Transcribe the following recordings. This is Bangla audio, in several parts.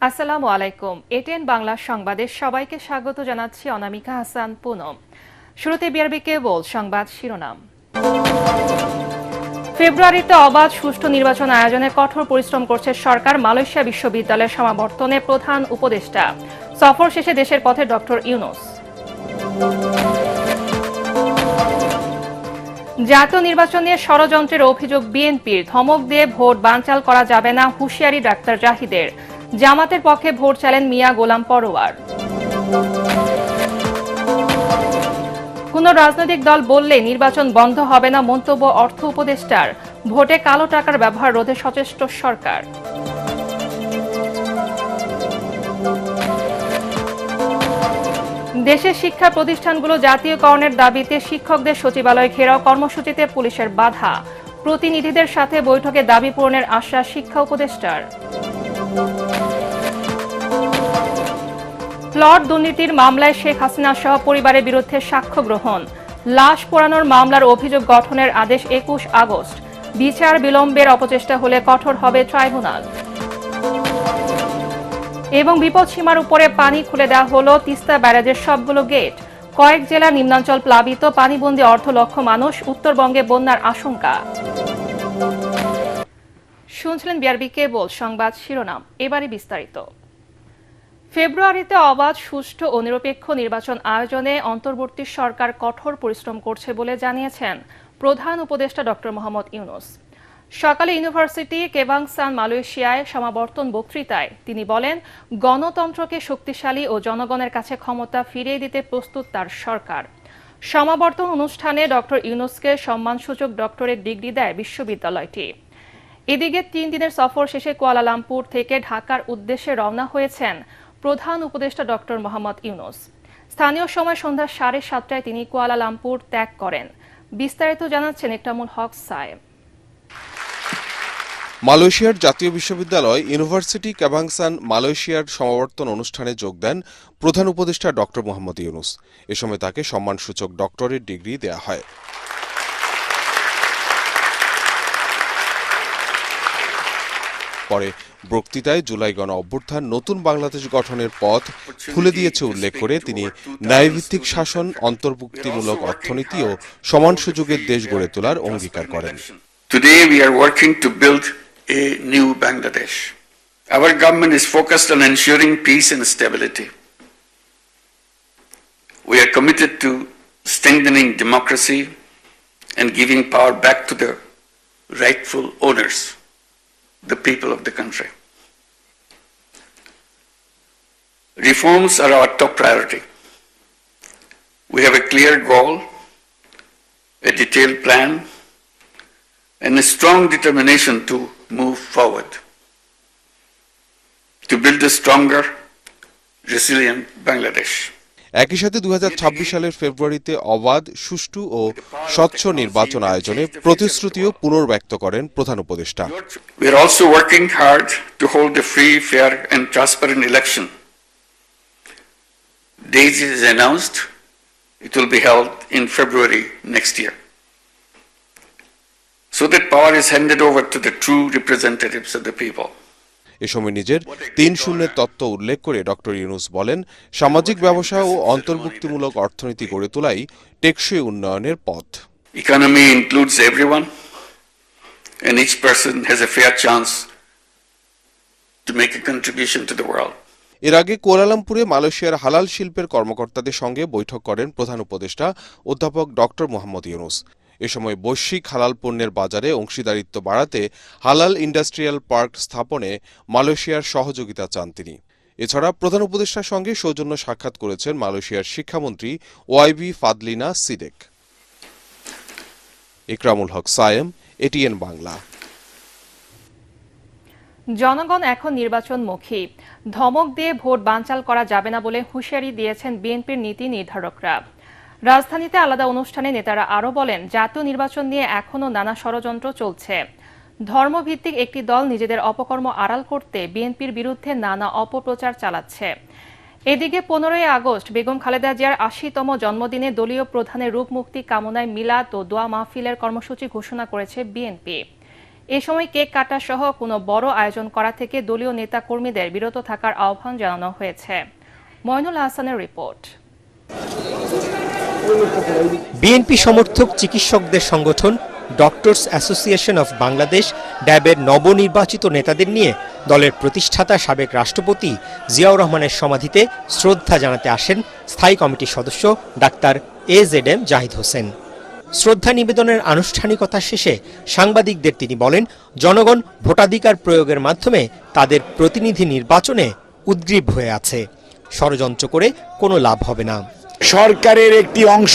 আসসালামু আলাইকুম। এটিএন বাংলা সংবাদে সবাইকে স্বাগত জানাচ্ছি অনামিকা হাসান পুনম। শুরুতে বিআরবি কেবল সংবাদ শিরোনাম। ফেব্রুয়ারিতে অবাধ সুষ্ঠু নির্বাচন আয়োজনে কঠোর পরিশ্রম করছে সরকার। মালয়েশিয়া বিশ্ববিদ্যালয়ের সমাবর্তনে প্রধান উপদেষ্টা। সফর শেষে দেশের পথে ডক্টর ইউনূস। জাতীয় নির্বাচন নিয়ে ষড়যন্ত্রের অভিযোগ বিএনপির। ধমক দিয়ে ভোট বানচাল করা যাবে না, হুঁশিয়ারি ডাক্তার জাহিদের। জামাতের পক্ষে ভোট চাইলেন মিয়া গোলাম পরোয়ার। কোন রাজনৈতিক দল বললে নির্বাচন বন্ধ হবে না, মন্তব্য অর্থ উপদেষ্টার। ভোটে কালো টাকার ব্যবহার রোধে সচেষ্ট সরকার। দেশের শিক্ষা প্রতিষ্ঠানগুলো জাতীয়করণের দাবিতে শিক্ষকদের সচিবালয় ঘেরাও, কর্মসূচিতে পুলিশের বাধা। প্রতিনিধিদের সাথে বৈঠকে দাবি পূরণের আশ্বাস শিক্ষা উপদেষ্টার। প্লট দুর্নীতির মামলায় শেখ হাসিনা সহ পরিবারের বিরুদ্ধে সাক্ষ্য গ্রহণ। লাশ পোড়ানোর মামলার অভিযোগ গঠনের আদেশ 21 আগস্ট। বিচার বিলম্বের অপচেষ্টা হলে কঠোর হবে ট্রাইব্যুনাল। এবং বিপদসীমার উপরে পানি খুলে দেওয়া হলো, তিস্তা ব্যারাজের সবগুলো গেট। কয়েক জেলার নিম্নাঞ্চল প্লাবিত, পানিবন্দী অর্ধলক্ষ মানুষ। উত্তরবঙ্গে বন্যার আশঙ্কা। শুনছিলেন বিআরবি কেবল সংবাদ শিরোনাম, এবারে বিস্তারিত। ফেব্রুয়ারিতে অবাধ, সুষ্ঠু ও নিরপেক্ষ নির্বাচন আয়োজনে অন্তর্বর্তী সরকার কঠোর পরিশ্রম করছে বলে জানিয়েছেন প্রধান উপদেষ্টা ডক্টর মোহাম্মদ ইউনূস। সকালে ইউনিভার্সিটি কেবাংসান মালয়েশিয়ায় সমাবর্তন বক্তৃতায় তিনি বলেন, গণতন্ত্রকে শক্তিশালী ও জনগণের কাছে ক্ষমতা ফিরিয়ে দিতে প্রস্তুত তার সরকার। সমাবর্তন অনুষ্ঠানে ডক্টর ইউনূসকে সম্মানসূচক ডক্টরেট ডিগ্রি দেয় বিশ্ববিদ্যালয়টি। এদিকে 3 দিনের সফর শেষে কুয়ালালামপুর থেকে ঢাকার উদ্দেশ্যে রওনা হয়েছেন প্রধান উপদেষ্টা ডক্টর মোহাম্মদ ইউনূস। স্থানীয় সময় সন্ধ্যা 7:30টায় তিনি কুয়ালালামপুর ত্যাগ করেন। বিস্তারিত জানাচ্ছেন ইকরামুল হক সায়েম। মালয়েশিয়ার জাতীয় বিশ্ববিদ্যালয় ইউনিভার্সিটি কেবাংসান মালয়েশিয়ার সমাবর্তন অনুষ্ঠানে যোগ দেন প্রধান উপদেষ্টা ডক্টর মোহাম্মদ ইউনূস। এ সময় তাকে সম্মানসূচক ডক্টরেট ডিগ্রি দেয়া হয়। পরে বক্তৃতায় জুলাই গণ অভ্যুত্থান নতুন বাংলাদেশ গঠনের পথ খুলে দিয়েছে উল্লেখ করে তিনি ন্যায়ভিত্তিক শাসন, অন্তর্ভুক্তিমূলক অর্থনীতি ও সমান সুযোগের দেশ গড়ে তোলার অঙ্গীকার করেন। Today we are working to build a new Bangladesh. Our government is focused on ensuring peace and stability. We are committed to strengthening democracy and giving power back to the rightful owners, the people of the country. Reforms are our top priority. We have a clear goal, a detailed plan, and a strong determination to move forward, to build a stronger, resilient Bangladesh. একই সাথে 2026 সালের ফেব্রুয়ারিতে অবাধ, সুষ্ঠু ও স্বচ্ছ নির্বাচন আয়োজনে প্রতিশ্রুতিও পুনর্ব্যক্ত করেন প্রধান উপদেষ্টা। We are also working hard to hold a free, fair and transparent election. Date is announced. It will be held in February next year, so that power is handed over to the true representatives of the people. এ সময় নিজের 3-0 তত্ত্ব উল্লেখ করে ডক্টর ইউনূস বলেন, সামাজিক ব্যবসা ও অন্তর্ভুক্তিমূলক অর্থনীতি গড়ে তোলাই টেকসই উন্নয়নের পথ। Economy includes everyone, and each person has a fair chance to make a contribution to the world. এর আগে কুয়ালালামপুরে মালয়েশিয়ার হালাল শিল্পের কর্মকর্তাদের সঙ্গে বৈঠক করেন প্রধান উপদেষ্টা অধ্যাপক ডক্টর মোহাম্মদ ইউনূস। এ সময় বৈশ্বিক হালাল পণ্যের বাজারে অংশীদারিত্ব বাড়াতে হালাল ইন্ডাস্ট্রিয়াল পার্ক স্থাপনে মালয়েশিয়ার সহযোগিতা চান তিনি। এছাড়া প্রধান উপদেষ্টার সঙ্গে সৌজন্য সাক্ষাৎ করেছেন মালয়েশিয়ার শিক্ষামন্ত্রী ওয়াইবি ফাদলিনা সিদেক। ইকরামুল হক সায়েম, এটিএন বাংলা। জনগণ এখন নির্বাচনমুখী। ধমক দিয়ে ভোট বানচাল করা যাবে না বলে হুঁশিয়ারি দিয়েছেন বিএনপির নীতি নির্ধারকরা। রাজধানীতে আলাদা অনুষ্ঠানে নেতারা আরও বলেন, জাতীয় নির্বাচন নিয়ে এখনও নানা ষড়যন্ত্র চলছে। ধর্মভিত্তিক একটি দল নিজেদের অপকর্ম আড়াল করতে বিএনপির বিরুদ্ধে নানা অপপ্রচার চালাচ্ছে। এদিকে 15 আগস্ট বেগম খালেদা জিয়ার 80তম জন্মদিনে দলীয় প্রধানের রূপ মুক্তি কামনায় মিলাদ ও দোয়া মাহফিলের কর্মসূচি ঘোষণা করেছে বিএনপি। এ সময় কেক কাটা সহ কোনো বড় আয়োজন করা থেকে দলীয় নেতা কর্মীদের বিরত থাকার আহ্বান জানানো হয়েছে। মইনুল হাসানের রিপোর্ট। বিএনপি সমর্থক চিকিৎসকদের সংগঠন ডক্টরস অ্যাসোসিয়েশন অফ বাংলাদেশ ড্যাবের নবনির্বাচিত নেতাদের নিয়ে দলের প্রতিষ্ঠাতা সাবেক রাষ্ট্রপতি জিয়াউর রহমানের সমাধিতে শ্রদ্ধা জানাতে আসেন স্থায়ী কমিটির সদস্য ডাক্তার AZM জাহিদ হোসেন। শ্রদ্ধা নিবেদনের আনুষ্ঠানিকতা শেষে সাংবাদিকদের তিনি বলেন, জনগণ ভোটাধিকার প্রয়োগের মাধ্যমে তাদের প্রতিনিধি নির্বাচনে উদ্গ্রীব হয়ে আছে। ষড়যন্ত্র করে কোনো লাভ হবে না। সরকারের একটি অংশ,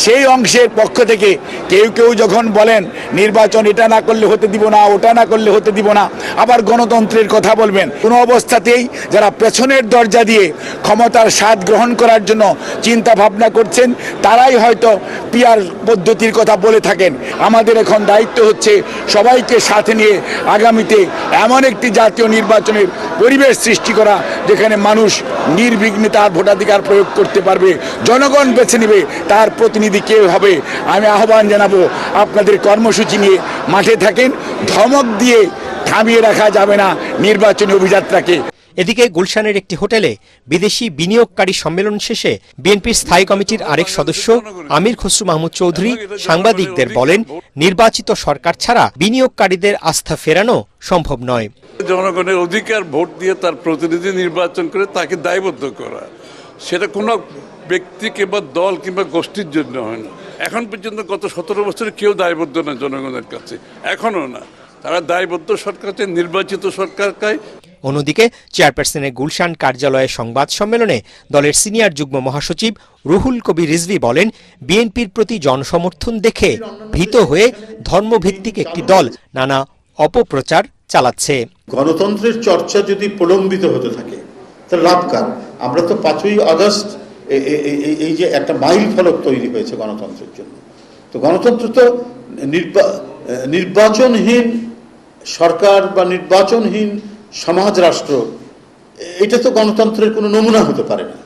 সেই অংশের পক্ষ থেকে কেউ কেউ যখন বলেন নির্বাচন এটা না করলে হতে দিব না, ওটা না করলে হতে দিব না, আবার গণতন্ত্রের কথা বলবেন, কোনো অবস্থাতেই যারা পেছনের দরজা দিয়ে ক্ষমতার স্বাদ গ্রহণ করার জন্য চিন্তা ভাবনা করছেন তারাই হয়তো পিআর পদ্ধতির কথা বলে থাকেন। আমাদের এখন দায়িত্ব হচ্ছে সবাইকে সাথে নিয়ে আগামীতে এমন একটি জাতীয় নির্বাচনের পরিবেশ সৃষ্টি করা যেখানে মানুষ নির্বিঘ্নে তার ভোটাধিকার প্রয়োগ করতে পারবে। জনগণ বেছে নেবে তার প্রতিনিধি কে হবে। আমি আহ্বান জানাবো, আপনাদের কর্মসূচি নিয়ে মাঠে থাকেন, ধমক দিয়ে থামিয়ে রাখা যাবে না নির্বাচনী অভিযাত্রাকে। এদিকে গুলশানের একটি হোটেলে বিদেশি বিনিয়োগকারী সম্মেলন শেষে বিএনপির স্থায়ী কমিটির আরেক সদস্য আমির খসরু মাহমুদ চৌধুরী সাংবাদিকদের বলেন, নির্বাচিত সরকার ছাড়া বিনিয়োগকারীদের আস্থা ফেরানো সম্ভব নয়। জনগণের অধিকার ভোট দিয়ে তার প্রতিনিধি নির্বাচন করে তাকে দায়বদ্ধ করা, সেটা কোনো ব্যক্তি কিংবা দল কিংবা গোষ্ঠীর জন্য হয় না। এখন পর্যন্ত গত 17 বছরে কেউ দায়বদ্ধ না জনগণের কাছে, এখনো না। তারা দায়বদ্ধ সরকার চায়, নির্বাচিত সরকার চায়। অন্যদিকে চেয়ারপারসনের গুলশান কার্যালয়ে সংবাদ সম্মেলনে দলের সিনিয়র যুগ্ম মহাসচিব রুহুল কবির রিজভী বলেন, বিএনপির প্রতি জনসমর্থন দেখে ভীত হয়ে ধর্মভিত্তিক একটি দল নানা অপপ্রচার চালাচ্ছে। গণতন্ত্রের চর্চা যদি প্রলম্বিত হতে থাকে তাহলে লাভ কার? আমরা তো 5ই আগস্ট এই যে একটা মাইল ফলক তৈরি হয়েছে গণতন্ত্রের জন্য, তো গণতন্ত্র তো নির্বাচনহীন সরকার বা নির্বাচনহীন সমাজ রাষ্ট্র, এটা তো গণতন্ত্রের কোনো নমুনা হতে পারে না।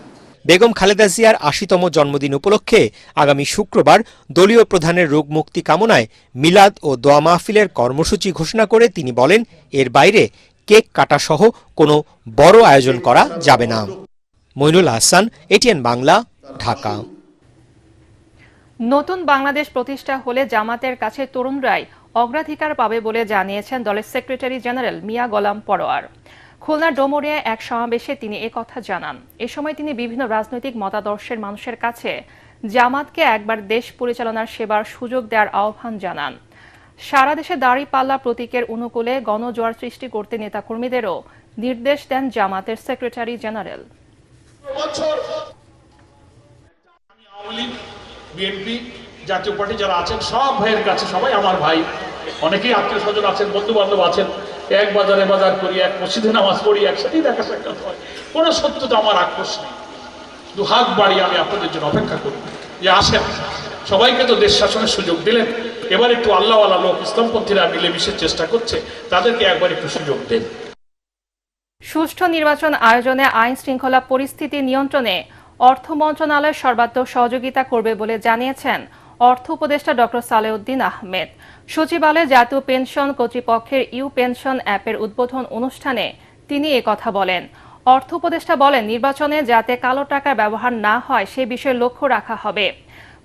বেগম খালেদা জিয়ার ৮০তম জন্মদিন উপলক্ষে আগামী শুক্রবার দলীয় প্রধানের রোগ মুক্তি কামনায় মিলাদ ও দোয়া মাহফিলের কর্মসূচি ঘোষণা করে তিনি বলেন, এর বাইরে কেক কাটা সহ কোনো বড় আয়োজন করা যাবে না। মইনুল হাসান, এটিএন বাংলা, ঢাকা। নতুন বাংলাদেশ প্রতিষ্ঠা হলে জামাতের কাছে তরুণরাই অগ্রাধিকার পাবে বলে জানিয়েছেন দলের সেক্রেটারি জেনারেল মিয়া গোলাম পরোয়ার। খুলনার ডোমরিয়ায় এক সমাবেশে তিনি একথা জানান। এ সময় তিনি বিভিন্ন রাজনৈতিক মতাদর্শের মানুষের কাছে জামাতকে একবার দেশ পরিচালনার সেবার সুযোগ দেওয়ার আহ্বান জানান। সারা দেশে দাঁড়িপাল্লা প্রতীকের অনুকূলে গণজোয়ার সৃষ্টি করতে নেতাকর্মীদেরও নির্দেশ দেন জামাতের সেক্রেটারি জেনারেল। বিএনপি জাতীয় পার্টি যারা আছেন সব ভাইয়ের কাছে, সবাই আমার ভাই, অনেকেই আত্মীয় স্বজন আছেন, বন্ধু বান্ধব আছেন, এক বাজারে বাজার করি, এক মসজিদে নামাজ পড়ি, একসাথেই দেখা সাক্ষাৎ হয়। কোনো সত্যতা আমার আক্রোশ নেই, দু হাত বাড়িয়ে আমি আপনাদের জন্য অপেক্ষা করি যে আসেন। সবাইকে তো দেশ শাসনের সুযোগ দিলেন, এবার একটু আল্লাহওয়ালা লোক ইসলামপন্থীরা মিলেমিশের চেষ্টা করছে, তাদেরকে একবার একটু সুযোগ দেন। সুষ্ঠু নির্বাচন আয়োজনে আইন শৃঙ্খলা পরিস্থিতি নিয়ন্ত্রণে অর্থ মন্ত্রণালয় সর্বাত্মক সহযোগিতা করবে বলে জানিয়েছেন অর্থ উপদেষ্টা ডক্টর সালেউদ্দিন আহমেদ। সচিবালয়ে জাতীয় পেনশন কর্তৃপক্ষের ইউ পেনশন অ্যাপের উদ্বোধন অনুষ্ঠানে তিনি একথা বলেন। অর্থ উপদেষ্টা বলেন, নির্বাচনে যাতে কালো টাকার ব্যবহার না হয় সে বিষয়ে লক্ষ্য রাখা হবে।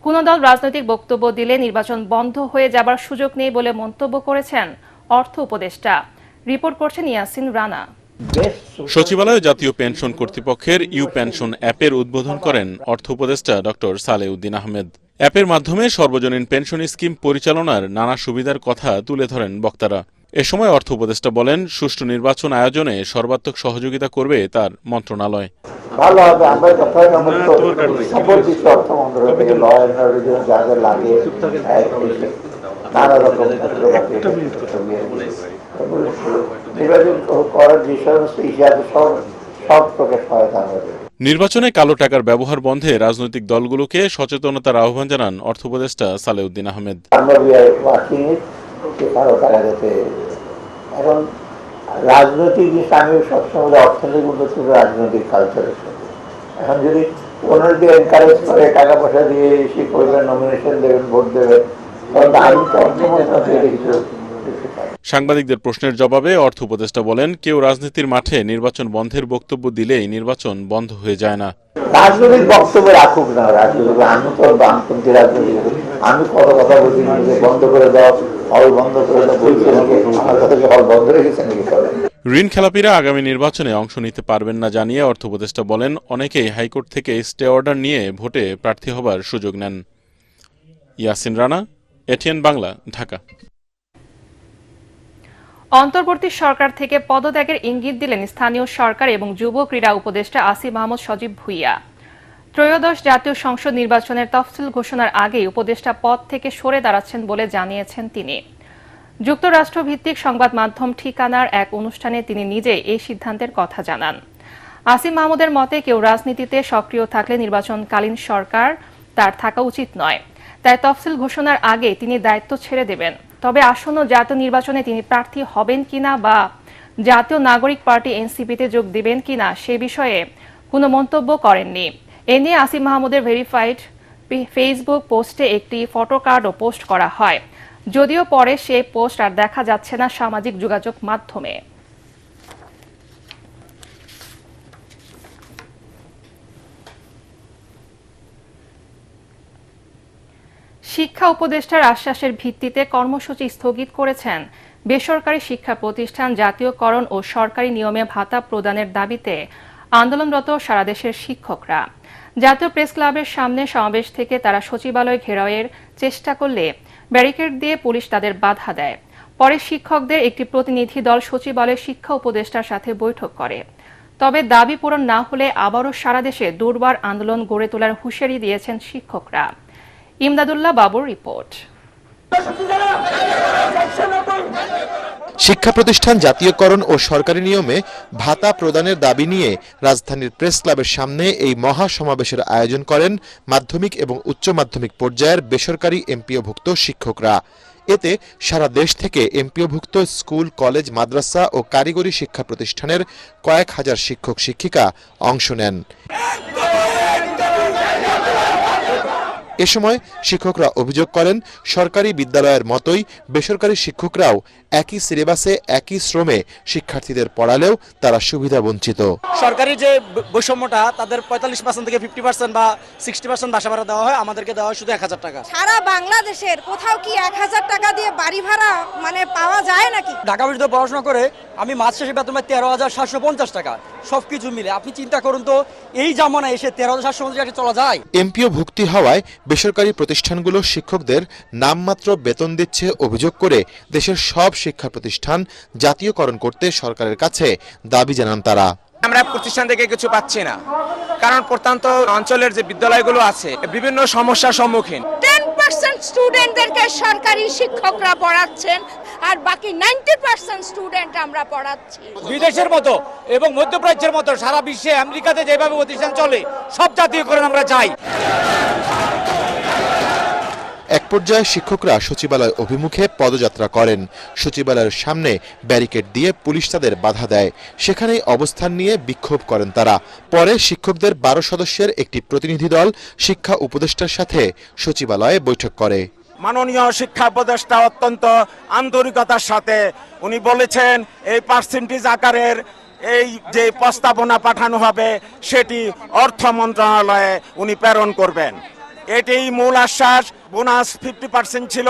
কোনো দল রাজনৈতিক বক্তব্য দিলে নির্বাচন বন্ধ হয়ে যাবার সুযোগ নেই বলে মন্তব্য করেছেন অর্থ উপদেষ্টা। রিপোর্ট করছেন ইয়াসিন রানা। সচিবালয়ে জাতীয় পেনশন কর্তৃপক্ষের ইউ পেনশন অ্যাপের উদ্বোধন করেন অর্থ উপদেষ্টা ডক্টর সালেউদ্দিন আহমেদ। অ্যাপের মাধ্যমে সর্বজনীন পেনশন স্কিম পরিচালনার নানা সুবিধার কথা তুলে ধরেন বক্তারা। এ সময় অর্থ উপদেষ্টা বলেন, সুষ্ঠু নির্বাচন আয়োজনে সর্বাত্মক সহযোগিতা করবে তার মন্ত্রণালয়। ভালো হবে, আমরা সাপোর্ট দিচ্ছি অর্থ মন্ত্রণালয় থেকে, ল অ্যান্ড অর্ডার যা যা লাগে নানা রকম নির্বাচন করার যে সমস্ত হিসাবে সব প্রকার সহায়তা হবে। নির্বাচনে কালো টাকার ব্যবহার বন্ধে রাজনৈতিক দলগুলোকে সচেতনতার আহ্বান জানান অর্থ উপদেষ্টা সালেউদ্দিন আহমেদ। কালো টাকা যাতে, এখন রাজনৈতিক জিনিস আমি সবসময় অর্থনৈতিক উন্নতি রাজনৈতিক কালচারের সাথে, এখন যদি ওনারকে এনকারেজ করে টাকা পয়সা দিয়ে সে করবেন, নমিনেশন দেবেন, ভোট দেবেন, তখন আমি তো অর্থমন্ত্রণালয় কিছু করতেছে তারা। সাংবাদিকদের প্রশ্নের জবাবে অর্থ উপদেষ্টা বলেন, কেউ রাজনীতির মাঠে নির্বাচন বন্ধের বক্তব্য দিলেই নির্বাচন বন্ধ হয়ে যায় না। রাজনৈতিক বক্তব্য রাখুক না, রাজনৈতিক আমি তো বামপন্থী রাজনীতি, আমি কত কথা বলছি যে বন্ধ করে দাও, হল বন্ধ করে দাও বলছে নাকি, আমার কথা কি হল বন্ধ রেখেছে নাকি? ঋণ খেলাপিরা আগামী নির্বাচনে অংশ নিতে পারবেন না জানিয়ে অর্থ উপদেষ্টা বলেন, অনেকেই হাইকোর্ট থেকে স্টে অর্ডার নিয়ে ভোটে প্রার্থী হবার সুযোগ নেন। ইয়াসিন রানা, এটিএন বাংলা, ঢাকা। অন্তর্বর্তী সরকার থেকে পদত্যাগের ইঙ্গিত দিলেন স্থানীয় সরকার এবং যুব ক্রীড়া উপদেষ্টা আসিফ মাহমুদ সজীব ভুঁইয়া। ত্রয়োদশ জাতীয় সংসদ নির্বাচনের তফসিল ঘোষণার আগেই উপদেষ্টা পদ থেকে সরে দাঁড়াচ্ছেন বলে জানিয়েছেন তিনি। যুক্তরাষ্ট্র ভিত্তিক সংবাদ মাধ্যম ঠিকানার এক অনুষ্ঠানে তিনি নিজে এই সিদ্ধান্তের কথা জানান। আসিফ মাহমুদের মতে, কেউ রাজনীতিতে সক্রিয় থাকলে নির্বাচনকালীন সরকার তার থাকা উচিত নয়, তাই তফসিল ঘোষণার আগে তিনি দায়িত্ব ছেড়ে দেবেন। তবে আসন্ন জাতীয় নির্বাচনে তিনি প্রার্থী হবেন কিনা বা জাতীয় নাগরিক পার্টি এনসিপিতে যোগ দেবেন কিনা সে বিষয়ে কোনো মন্তব্য করেননি। এ নিয়ে আসিফ মাহমুদের ভেরিফাইড ফেসবুক পোস্টে একটি ফটোকার্ডও পোস্ট করা হয়, যদিও পরে সেই পোস্ট আর দেখা যাচ্ছে না সামাজিক যোগাযোগ মাধ্যমে। শিক্ষা উপদেষ্টার আশ্বাসের ভিত্তিতে কর্মসূচি স্থগিত করেছেন বেসরকারি শিক্ষা প্রতিষ্ঠান জাতীয়করণ ও সরকারি নিয়মে ভাতা প্রদানের দাবিতে আন্দোলনরত সারা দেশের শিক্ষকরা। জাতীয় প্রেস ক্লাবের সামনে সমাবেশ থেকে তারা সচিবালয় ঘেরাওয়ের চেষ্টা করলে ব্যারিকেড দিয়ে পুলিশ তাদের বাধা দেয়। পরে শিক্ষকদের একটি প্রতিনিধি দল সচিবালয়ে শিক্ষা উপদেষ্টার সাথে বৈঠক করে। তবে দাবি পূরণ না হলে আবারও সারা দেশে দুর্বার আন্দোলন গড়ে তোলার হুঁশিয়ারি দিয়েছেন শিক্ষকরা। ইমদাদুল্লাহ বাবুর রিপোর্ট। শিক্ষা প্রতিষ্ঠান জাতীয়করণ ও সরকারি নিয়মে ভাতা প্রদানের দাবি নিয়ে রাজধানীর প্রেস ক্লাবের সামনে এই মহা সমাবেশের আয়োজন করেন মাধ্যমিক এবং উচ্চ মাধ্যমিক পর্যায়ের বেসরকারি এমপিওভুক্ত শিক্ষকরা। এতে সারা দেশ থেকে এমপিওভুক্ত স্কুল, কলেজ, মাদ্রাসা ও কারিগরি শিক্ষা প্রতিষ্ঠানের কয়েক হাজার শিক্ষক শিক্ষিকা অংশ নেন। এ সময় শিক্ষকরা অভিযোগ করেন, সরকারি বিদ্যালয়ের মতোই বেসরকারি শিক্ষকরাও একই সিলেবাসে একই শ্রমে শিক্ষার্থীদের পড়ালেও তারা সুবিধা বঞ্চিত। সরকারি যে বৈষম্যটা, তাদের 45% থেকে 50% বা 60% বাসা ভাড়া দেওয়া হয়, আমাদেরকে দেওয়া হয় শুধু 1000 টাকা। সারা বাংলাদেশের কোথাও কি 1000 টাকা দিয়ে বাড়ি ভাড়া পাওয়া যায় নাকি? ঢাকা বিশ্ববিদ্যালয়ে পড়াশোনা করে আমি মাস শেষে বেতন পাই 13,750 টাকা। সবকিছু মিলে আপনি চিন্তা করুন তো, এই জামানায় এসে 13,750 টাকা চলা যায়? এমপিও ভুক্তি হওয়ায় বেসরকারি প্রতিষ্ঠানগুলো শিক্ষকদের নামমাত্র বেতন দিচ্ছে অভিযোগ করে দেশের সব শিক্ষা প্রতিষ্ঠান জাতীয়করণ করতে সরকারের কাছে দাবি জানান তারা। আমরা প্রতিষ্ঠান থেকে কিছু পাচ্ছি না, কারণ প্রত্যন্ত অঞ্চলের যে বিদ্যালয়গুলো আছে বিভিন্ন সমস্যার সম্মুখীন। 10% স্টুডেন্টদেরকে সরকারি শিক্ষকরা পড়াচ্ছেন, আর বাকি 90% স্টুডেন্ট আমরা পড়াচ্ছি। বিদেশের মতো এবং মধ্যপ্রাচ্যের মতো সারা বিশ্বে, আমেরিকাতে যেভাবে প্রতিষ্ঠান চলে, সব জাতীয়করণ আমরা চাই। এক পর্যায়ে শিক্ষকরা সচিবালয় অভিমুখে পদযাত্রা করেন। সচিবালয়ের সামনে ব্যারিকেড দিয়ে পুলিশ তাদের বাধা দেয়। সেখানেই অবস্থান নিয়ে বিক্ষোভ করেন তারা। পরে শিক্ষকদের 12 সদস্যের একটি প্রতিনিধি দল শিক্ষা উপদেষ্টার সাথে সচিবালয়ে বৈঠক করে। মাননীয় শিক্ষা উপদেষ্টা অত্যন্ত আন্তরিকতার সাথে উনি বলেছেন, এই পার্সেন্টেজ আকারের এই যে প্রস্তাবনা পাঠানো হবে সেটি অর্থ মন্ত্রণালয়ে উনি প্রেরণ করবেন। এটি মূল আশ্বাস। বোনাস 50% ছিল,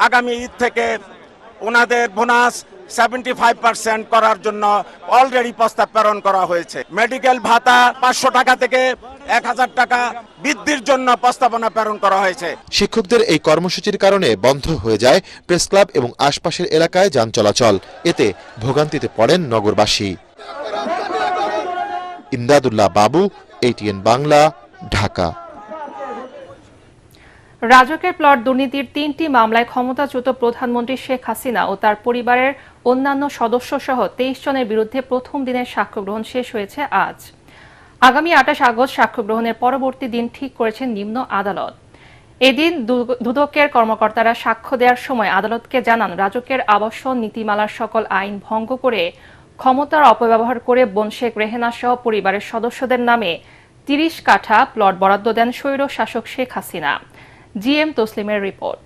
আগামী ঈদ থেকে ওনাদের বোনাস 75% করার জন্য অলরেডি প্রস্তাব প্রেরণ করা হয়েছে। মেডিকেল ভাতা 500 টাকা থেকে 1000 টাকা বৃদ্ধির জন্য প্রস্তাবনা প্রেরণ করা হয়েছে। শিক্ষকদের এই কর্মসূচির কারণে বন্ধ হয়ে যায় প্রেস ক্লাব এবং আশপাশের এলাকায় যান চলাচল। এতে ভোগান্তিতে পড়েন নগরবাসী। ইমদাদুল্লাহ বাবু, এটিএন বাংলা, ঢাকা। রাজকের প্লট দুর্নীতির 3টি মামলায় ক্ষমতাচ্যুত প্রধানমন্ত্রী শেখ হাসিনা ও তার পরিবারের অন্যান্য সদস্য সহ 23 জনের বিরুদ্ধে প্রথম দিনের সাক্ষ্য গ্রহণ শেষ হয়েছে আজ। আগামী 28 আগস্ট সাক্ষ্য গ্রহণের পরবর্তী দিন ঠিক করেছেন নিম্ন আদালত। এদিন দুদকের কর্মকর্তারা সাক্ষ্য দেওয়ার সময় আদালতকে জানান, রাজকের আবাসন নীতিমালার সকল আইন ভঙ্গ করে ক্ষমতার অপব্যবহার করে বোন শেখ রেহেনা সহ পরিবারের সদস্যদের নামে 30 কাঠা প্লট বরাদ্দ দেন স্বৈর শাসক শেখ হাসিনা। জিএম তসলিমের রিপোর্ট।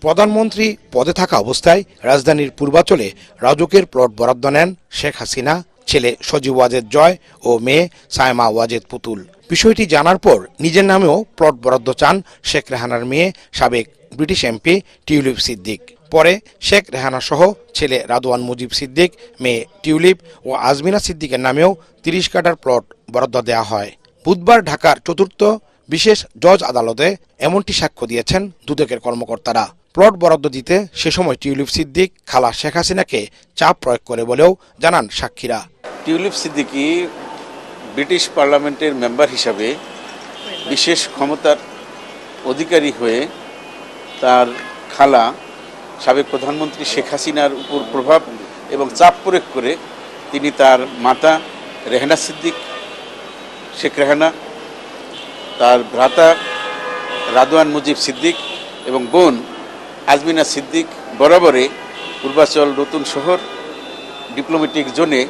প্রধানমন্ত্রী পদে থাকা অবস্থায় রাজধানীর পূর্বাঞ্চলে রাজুকের প্লট বরাদ্দ নেন শেখ হাসিনা, ছেলে সজীব ওয়াজেদ জয় ও মেয়ে সায়মা ওয়াজেদ পুতুল। বিষয়টি জানার পর নিজের নামেও প্লট বরাদ্দ চান শেখ রেহানার মেয়ে সাবেক ব্রিটিশ এমপি টিউলিপ সিদ্দিক। পরে শেখ রেহানা সহ ছেলে রাদওয়ান মুজিব সিদ্দিক, মেয়ে টিউলিপ ও আজমিনা সিদ্দিকের নামেও 30 কাঠার প্লট বরাদ্দ দেওয়া হয়। বুধবার ঢাকার চতুর্থ বিশেষ জজ আদালতে এমনটি সাক্ষ্য দিয়েছেন দুদকের কর্মকর্তারা। প্লট বরাদ্দ দিতে সে সময় টিউলিপ সিদ্দিক খালা শেখ হাসিনাকে চাপ প্রয়োগ করে বলেও জানান সাক্ষীরা। টিউলিপ সিদ্দিকী ব্রিটিশ পার্লামেন্টের মেম্বার হিসাবে বিশেষ ক্ষমতার অধিকারী হয়ে তার খালা সাবেক প্রধানমন্ত্রী শেখ হাসিনার উপর প্রভাব এবং চাপ প্রয়োগ করে তিনি তার মাতা রেহানা সিদ্দিক, শেখ রেহানা, তার ভ্রাতা রাদওয়ান মুজিব সিদ্দিক এবং বোন আজমিনা সিদ্দিক বরাবরে পূর্বাচল নতুন শহর ডিপ্লোম্যাটিক জোনে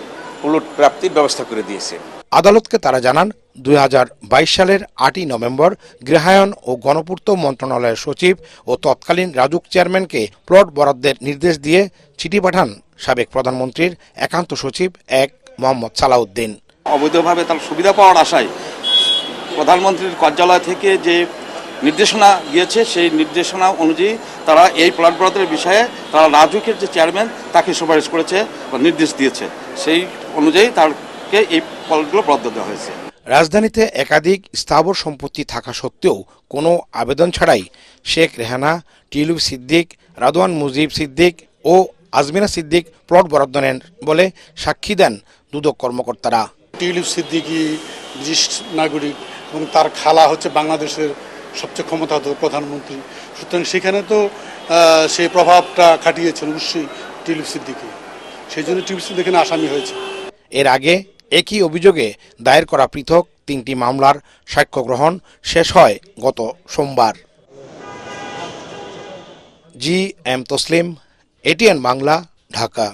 প্লট প্রাপ্তির ব্যবস্থা করে দিয়েছে। আদালতকে তারা জানান 2022 সালের 8ই নভেম্বর গৃহায়ন ও গণপূর্ত মন্ত্রণালয়ের সচিব ও তৎকালীন রাজুক চেয়ারম্যানকে প্লট বরাদ্দের নির্দেশ দিয়ে চিঠি পাঠান সাবেক প্রধানমন্ত্রীর একান্ত সচিব মোহাম্মদ সালাউদ্দিন। অবৈধভাবে তার সুবিধা পাওয়ার আশায় প্রধানমন্ত্রীর কার্যালয় থেকে যে নির্দেশনা গিয়েছে সেই নির্দেশনা অনুযায়ী তারা এই প্লট বরাদ্দের বিষয়ে তারা রাজুকের যে চেয়ারম্যান তাকে সুপারিশ করেছে বা নির্দেশ দিয়েছে, সেই অনুযায়ী তাকে এই প্লটগুলো বরাদ্দ দেওয়া হয়েছে। রাজধানীতে একাধিক স্থাবর সম্পত্তি থাকা সত্ত্বেও কোনো আবেদন ছাড়াই শেখ রেহানা, টিউলিপ সিদ্দিক, রাদওয়ান মুজিব সিদ্দিক ও আজমিনা সিদ্দিক প্লট বরাদ্দ নেন বলে সাক্ষী দেন দুদক কর্মকর্তারা। টিউলিপ সিদ্দিকী ব্রিটিশ নাগরিক এবং তার খালা হচ্ছে বাংলাদেশের সবচেয়ে ক্ষমতাধর প্রধানমন্ত্রী, সুতরাং সেখানে তো সেই প্রভাবটা খাটিয়েছেন অবশ্যই টিউলিপ সিদ্দিকী, সেই জন্য টিউলিপ সিদ্দিক এখানে আসামি হয়েছে। এর আগে একই অভিযোগে দায়ের করা পৃথক 3টি মামলার সাক্ষ্য গ্রহণ শেষ হয় গত সোমবার। GM Taslim, ATN Bangla, Dhaka.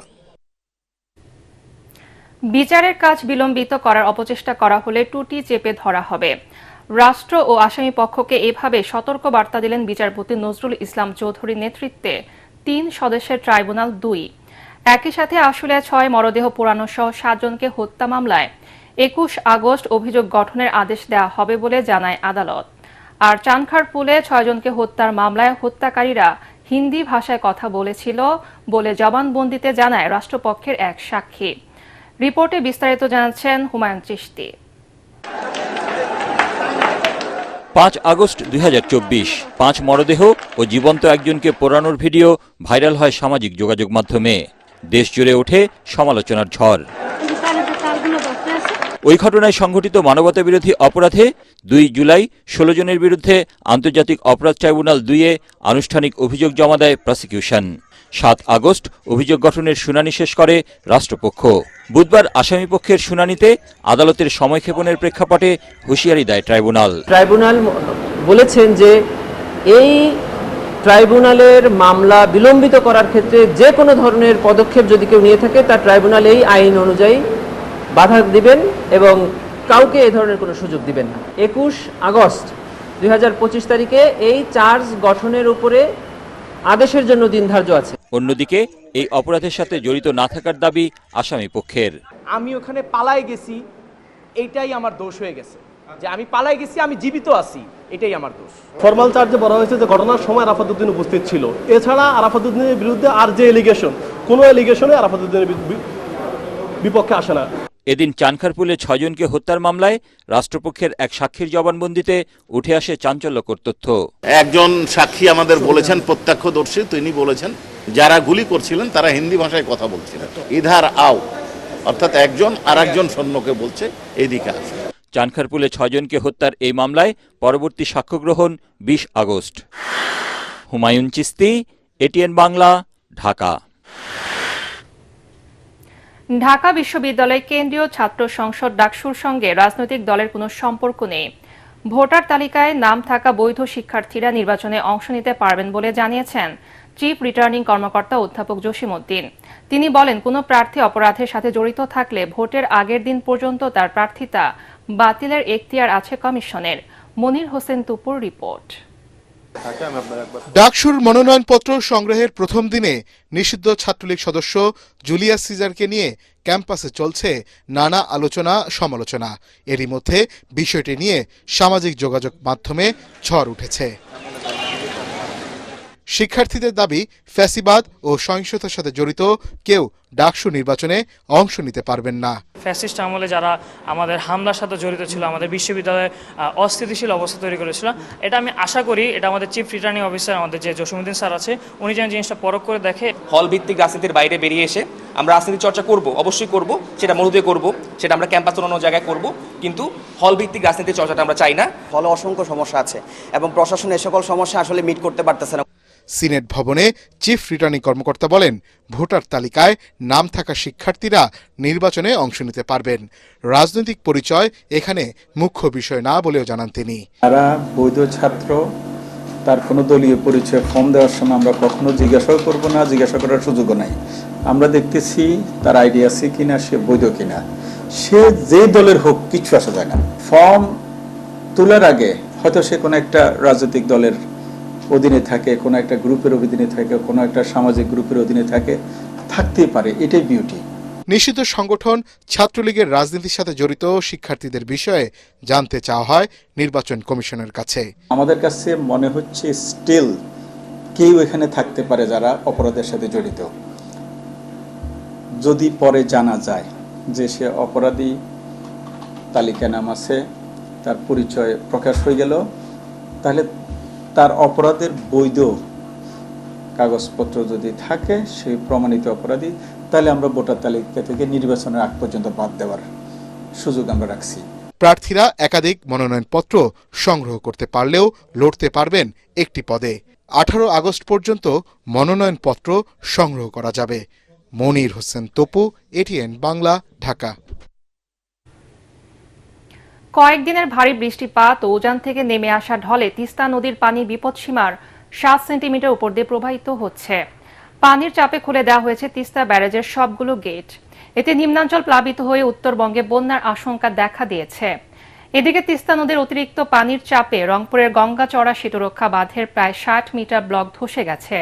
বিচারের কাজ বিলম্বিত করার অপচেষ্টা করা হলে টুটি চেপে ধরা হবে। রাষ্ট্র ও আসামি পক্ষকে এভাবে সতর্ক বার্তা দিলেন বিচারপতি নজরুল ইসলাম চৌধুরীর নেতৃত্বে 3 সদস্যের ট্রাইব্যুনাল 2। একই সাথে আশুলিয়ায় 6 মরদেহ পোড়ানো সহ 7 জনকে হত্যা মামলায় 21 আগস্ট অভিযোগ গঠনের আদেশ দেওয়া হবে বলে জানায় আদালত। আর চানখারপুলে 6 জনকে হত্যার মামলায় হত্যাকারীরা হিন্দি ভাষায় কথা বলেছিল বলে জবানবন্দিতে জানায় রাষ্ট্রপক্ষের এক সাক্ষী। রিপোর্টে বিস্তারিত জানাচ্ছেন হুমায়ুন চিশতি। 5 আগস্ট 2024 5 মরদেহ ও জীবন্ত একজনকে পোড়ানোর ভিডিও ভাইরাল হয় সামাজিক যোগাযোগ মাধ্যমে। দেশ জুড়ে ওঠে সমালোচনার ঝড়। ওই ঘটনায় সংঘটিত মানবতাবিরোধী অপরাধে 2 জুলাই 16 জনের বিরুদ্ধে আন্তর্জাতিক অপরাধ ট্রাইব্যুনাল 2-এ আনুষ্ঠানিক অভিযোগ জমা দেয় প্রসিকিউশন। 7 আগস্ট অভিযোগ গঠনের শুনানি শেষ করে রাষ্ট্রপক্ষ। বুধবার আসামিপক্ষের শুনানিতে আদালতের সময়ক্ষেপণের প্রেক্ষাপটে হুঁশিয়ারি দেয় ট্রাইব্যুনাল। ট্রাইব্যুনাল বলেছেন যে এই ট্রাইব্যুনালের মামলা বিলম্বিত করার ক্ষেত্রে যে কোনো ধরনের পদক্ষেপ যদি কেউ নিয়ে থাকে তা ট্রাইব্যুনাল এই আইন অনুযায়ী বাধা দিবেন এবং কাউকে এই ধরনের কোনো সুযোগ দিবেন না। 21 আগস্ট 2025 তারিখে এই চার্জ গঠনের উপরে আদেশের জন্য দিন ধার্য আছে। অন্যদিকে এই অপরাধের সাথে জড়িত না থাকার দাবি আসামি পক্ষের। আমি ওখানে পালাই গেছি, এইটাই আমার দোষ হয়ে গেছে, যে আমি পালাই গেছি, আমি জীবিত আছি, এটাই আমার দোষ। ফরমাল চার্জে বলা হয়েছে যে ঘটনার সময় আরাফাত উদ্দিন উপস্থিত ছিল। এছাড়া আরাফাত উদ্দিনের বিরুদ্ধে আর যে এলিগেশন, কোনো এলিগেশনে আরাফাত উদ্দিনের বিপক্ষে আসে না। এদিন চানখারপুলে 6 জনকে হত্যার মামলায় রাষ্ট্রপক্ষের এক সাক্ষীর জবানবন্দিতে উঠে আসে চাঞ্চল্যকর তথ্য। একজন সাক্ষী আমাদের বলেছেন, প্রত্যক্ষদর্শী, তিনি বলেছেন যারা গুলি করছিলেন তারা হিন্দি ভাষায় কথা বলছিলেন। ইধার আও, অর্থাৎ একজন আর একজন সৈন্যকে বলছে এইদিকে আসে। চানখারপুলে 6 জনকে হত্যার এই মামলায় পরবর্তী সাক্ষ্য গ্রহণ 20 আগস্ট। হুমায়ুন চিশতি, ATN বাংলা, ঢাকা। ঢাকা বিশ্ববিদ্যালয় কেন্দ্রীয় ছাত্র সংসদ ডাকসুর সঙ্গে রাজনৈতিক দলের কোনো সম্পর্ক নেই। ভোটার তালিকায় নাম থাকা বৈধ শিক্ষার্থীরা নির্বাচনে অংশ নিতে পারবেন বলে জানিয়েছেন চিফ রিটার্নিং কর্মকর্তা অধ্যাপক জসিমউদ্দিন। তিনি বলেন, কোনো প্রার্থী অপরাধের সাথে জড়িত থাকলে ভোটের আগের দিন পর্যন্ত তার প্রার্থিতা বাতিলের এখতিয়ার আছে কমিশনের। মনির হোসেন তুপুর রিপোর্ট। ডাকসুর মনোনয়নপত্র সংগ্রহের প্রথম দিনে নিষিদ্ধ ছাত্রলীগ সদস্য জুলিয়াস সিজারকে নিয়ে ক্যাম্পাসে চলছে নানা আলোচনা সমালোচনা। এরই মধ্যে বিষয়টি নিয়ে সামাজিক যোগাযোগ মাধ্যমে ঝড় উঠেছে। শিক্ষার্থীদের দাবি, ফ্যাসিবাদ ও সহিংসতার সাথে জড়িত কেউ ডাকসু নির্বাচনে অংশ নিতে পারবেন না। ফ্যাসিস্ট আমলে যারা আমাদের হামলার সাথে জড়িত ছিল, আমাদের বিশ্ববিদ্যালয়ে অস্থিতিশীল অবস্থা তৈরি করেছিল, এটা আমি আশা করি এটা আমাদের চিফ রিটার্নিং অফিসার আমাদের যে জসিমউদ্দিন স্যার আছে, উনি যেন জিনিসটা পরখ করে দেখে। হল ভিত্তিক রাজনীতির বাইরে বেরিয়ে এসে আমরা রাজনীতি চর্চা করব, অবশ্যই করব, সেটা মূলদে করব, সেটা আমরা ক্যাম্পাস অন্য জায়গায় করব, কিন্তু হল ভিত্তিক রাজনীতির চর্চাটা আমরা চাই না। হলে অসংখ্য সমস্যা আছে এবং প্রশাসন এই সকল সমস্যা আসলে মিট করতে পারতেছে না। সিনেট ভবনে চিফ রিটার্নিং কর্মকর্তা বলেন, ভোটার তালিকায় নাম থাকা শিক্ষার্থীরা নির্বাচনে অংশ নিতে পারবেন। রাজনৈতিক পরিচয় এখানে মুখ্য বিষয় না বলেও জানান তিনি। যারা বৈধ ছাত্র, তার কোনো দলীয় পরিচয় ফর্ম দেওয়ার সময় আমরা কখনো জিজ্ঞাসাও করব না, জিজ্ঞাসা করার সুযোগও নাই। আমরা দেখতেছি তার আইডি আছে কিনা, সে বৈধ কিনা, সে যে দলের হোক কিচ্ছু আসা যায় না। ফর্ম তোলার আগে হয়তো সে কোনো একটা রাজনৈতিক দলের অধীনে থাকে, কোনো একটা গ্রুপের অধীনে থাকে, কোনো একটা সামাজিক গ্রুপের অধীনে থাকে, থাকতেই পারে, এটাই বিউটি। নিষিদ্ধ সংগঠন ছাত্রলীগের রাজনীতির সাথে জড়িত শিক্ষার্থীদের বিষয়ে জানতে চাওয়া হয় নির্বাচন কমিশনের কাছে। আমাদের কাছে মনে হচ্ছে স্টিল কেউ এখানে থাকতে পারে যারা অপরাধের সাথে জড়িত। যদি পরে জানা যায় যে সে অপরাধী, তালিকা নাম আছে, তার পরিচয় প্রকাশ হয়ে গেল, তাহলে তার অপরাধের বৈধ কাগজপত্র যদি থাকে, সেই প্রমাণিত অপরাধী, তাহলে আমরা ভোটার তালিকা থেকে নির্বাচনের আগ পর্যন্ত বাদ দেওয়ার সুযোগ আমরা রাখছি। প্রার্থীরা একাধিক মনোনয়নপত্র সংগ্রহ করতে পারলেও লড়তে পারবেন একটি পদে। 18 আগস্ট পর্যন্ত মনোনয়নপত্র সংগ্রহ করা যাবে। মনির হোসেন তপু, এটিএন বাংলা, ঢাকা। কয়েকদিনের ভারী বৃষ্টিপাত ও উজান থেকে নেমে আসা ঢলে তিস্তা নদীর পানি বিপদসীমার 7 সেন্টিমিটার উপর দিয়ে প্রবাহিত হচ্ছে। পানির চাপে খুলে দেওয়া হয়েছে তিস্তা ব্যারেজের সবগুলো গেট। এতে নিম্নাঞ্চল প্লাবিত হয়ে উত্তরবঙ্গে বন্যার আশঙ্কা দেখা দিয়েছে। এদিকে তিস্তা নদীর অতিরিক্ত পানির চাপে রংপুরের গঙ্গাচড়া সেতুরক্ষা বাঁধের প্রায় 60 মিটার ব্লক ধসে গেছে।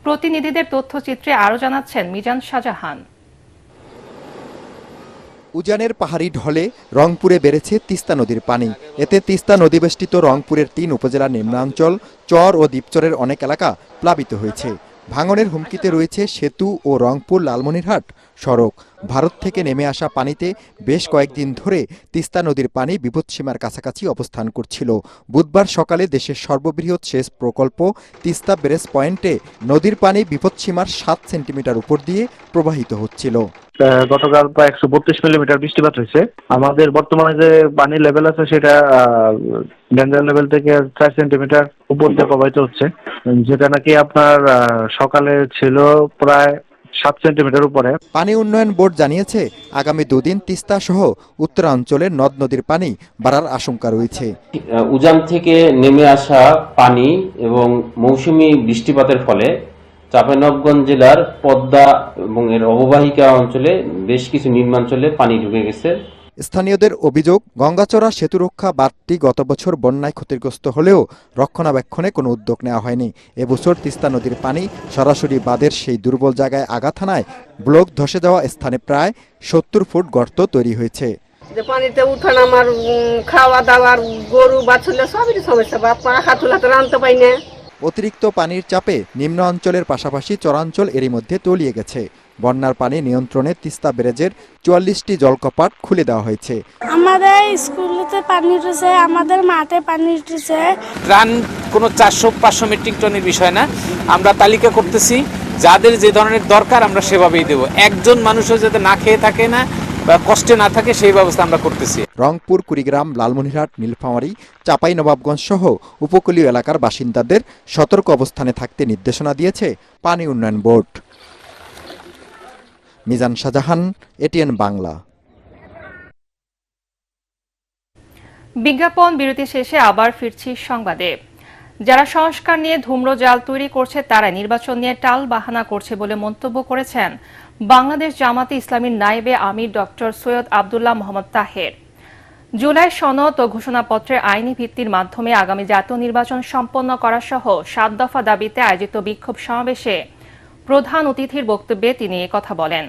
প্রতিনিধিদের তথ্যচিত্রে আরও জানাচ্ছেন মিজান শাহজাহান। উজানের পাহাড়ি ঢলে রংপুরে বেড়েছে তিস্তা নদীর পানি। এতে তিস্তা নদীবেষ্টিত রংপুরের 3 উপজেলার নিম্নাঞ্চল, চর ও দ্বীপচরের অনেক এলাকা প্লাবিত হয়েছে। ভাঙনের হুমকিতে রয়েছে সেতু ও রংপুর লালমনিরহাট সড়ক। ভারত থেকে নেমে আসা পানিতে বেশ কয়েকদিন ধরে তিস্তা নদীর পানি বিপদসীমার কাছাকাছি অবস্থান করছিল। বুধবার সকালে দেশের সর্ববৃহৎ সেচ প্রকল্প তিস্তা ব্যারেজ পয়েন্টে নদীর পানি বিপদসীমার 7 সেন্টিমিটার উপর দিয়ে প্রবাহিত হচ্ছিল। গতকাল প্রায় 132 মিলিমিটার বৃষ্টিপাত হয়েছে। আমাদের বর্তমানে যে পানির লেভেল আছে সেটা ডেঞ্জার লেভেল থেকে 4 সেন্টিমিটার উপর দিয়ে প্রবাহিত হচ্ছে, যেটা নাকি আপনার সকালে ছিল প্রায় 7 সেন্টিমিটার উপরে। পানি উন্নয়ন বোর্ড জানিয়েছে, আগামী 2 দিন তিস্তা সহ উত্তরাঞ্চলের নদ নদীর পানি বাড়ার আশঙ্কা রয়েছে। উজান থেকে নেমে আসা পানি এবং মৌসুমী বৃষ্টিপাতের ফলে চাঁপাইনবাবগঞ্জ জেলার পদ্মা এবং এর অববাহিকা অঞ্চলে বেশ কিছু নিম্নাঞ্চলে পানি ঢুকে গেছে। স্থানীয়দের অভিযোগ, গঙ্গাচড়া সেতুরক্ষা বাঁধটি গত বছর বন্যায় ক্ষতিগ্রস্ত হলেও রক্ষণাবেক্ষণে কোনো উদ্যোগ নেওয়া হয়নি। এবছর তিস্তা নদীর পানি সরাসরি বাঁধের সেই দুর্বল জায়গায় আঘাত হানায় ব্লক ধসে যাওয়া স্থানে প্রায় 70 ফুট গর্ত তৈরি হয়েছে। পানিতে উঠান আমার খাওয়া দাওয়ার গরু বাছুরলে সবই সমস্যা, বাপা হাতুলাতে রানতে পাই না। অতিরিক্ত পানির চাপে নিম্ন অঞ্চলের পাশাপাশি চরাঞ্চল এরই মধ্যে তলিয়ে গেছে। বন্যার পানি নিয়ন্ত্রণে তিস্তা ব্যারেজের 44টি জলকপাট খুলে দেওয়া হয়েছে। আমাদের স্কুলেতে পানি উঠেছে, আমাদের মাঠে পানি উঠেছে। ত্রাণ কোনো 400-500 মেট্রিক টনের বিষয় না, আমরা তালিকা করতেছি, যাদের যে ধরনের দরকার আমরা সেভাবেই দেব। একজন মানুষও যাতে না খেয়ে থাকে না বা কষ্টে না থাকে সেই ব্যবস্থা আমরা করতেছি। রংপুর, কুড়িগ্রাম, লালমনিরহাট, নীলফামারী, চাঁপাইনবাবগঞ্জ সহ উপকূলীয় এলাকার বাসিন্দাদের সতর্ক অবস্থানে থাকতে নির্দেশনা দিয়েছে পানি উন্নয়ন বোর্ড। মিজান শাহজাহান, এটিএন বাংলা। বিজ্ঞাপন বিরতি শেষে আবার ফিরছি সংবাদে। যারা সংস্কার নিয়ে ধূম্রজাল তৈরি করছে তারা নির্বাচন নিয়ে টাল বাহানা করছে বলে মন্তব্য করেছেন বাংলাদেশ জামাতে ইসলামীর নায়েবে আমির ডক্টর সৈয়দ আব্দুল্লাহ মোহাম্মদ তাহের। জুলাই সনদ ও ঘোষণাপত্রের আইনি ভিত্তির মাধ্যমে আগামী জাতীয় নির্বাচন সম্পন্ন করা সহ 7 দফা দাবিতে আয়োজিত বিক্ষোভ সমাবেশে প্রধান অতিথির বক্তব্যে তিনি একথা বলেন।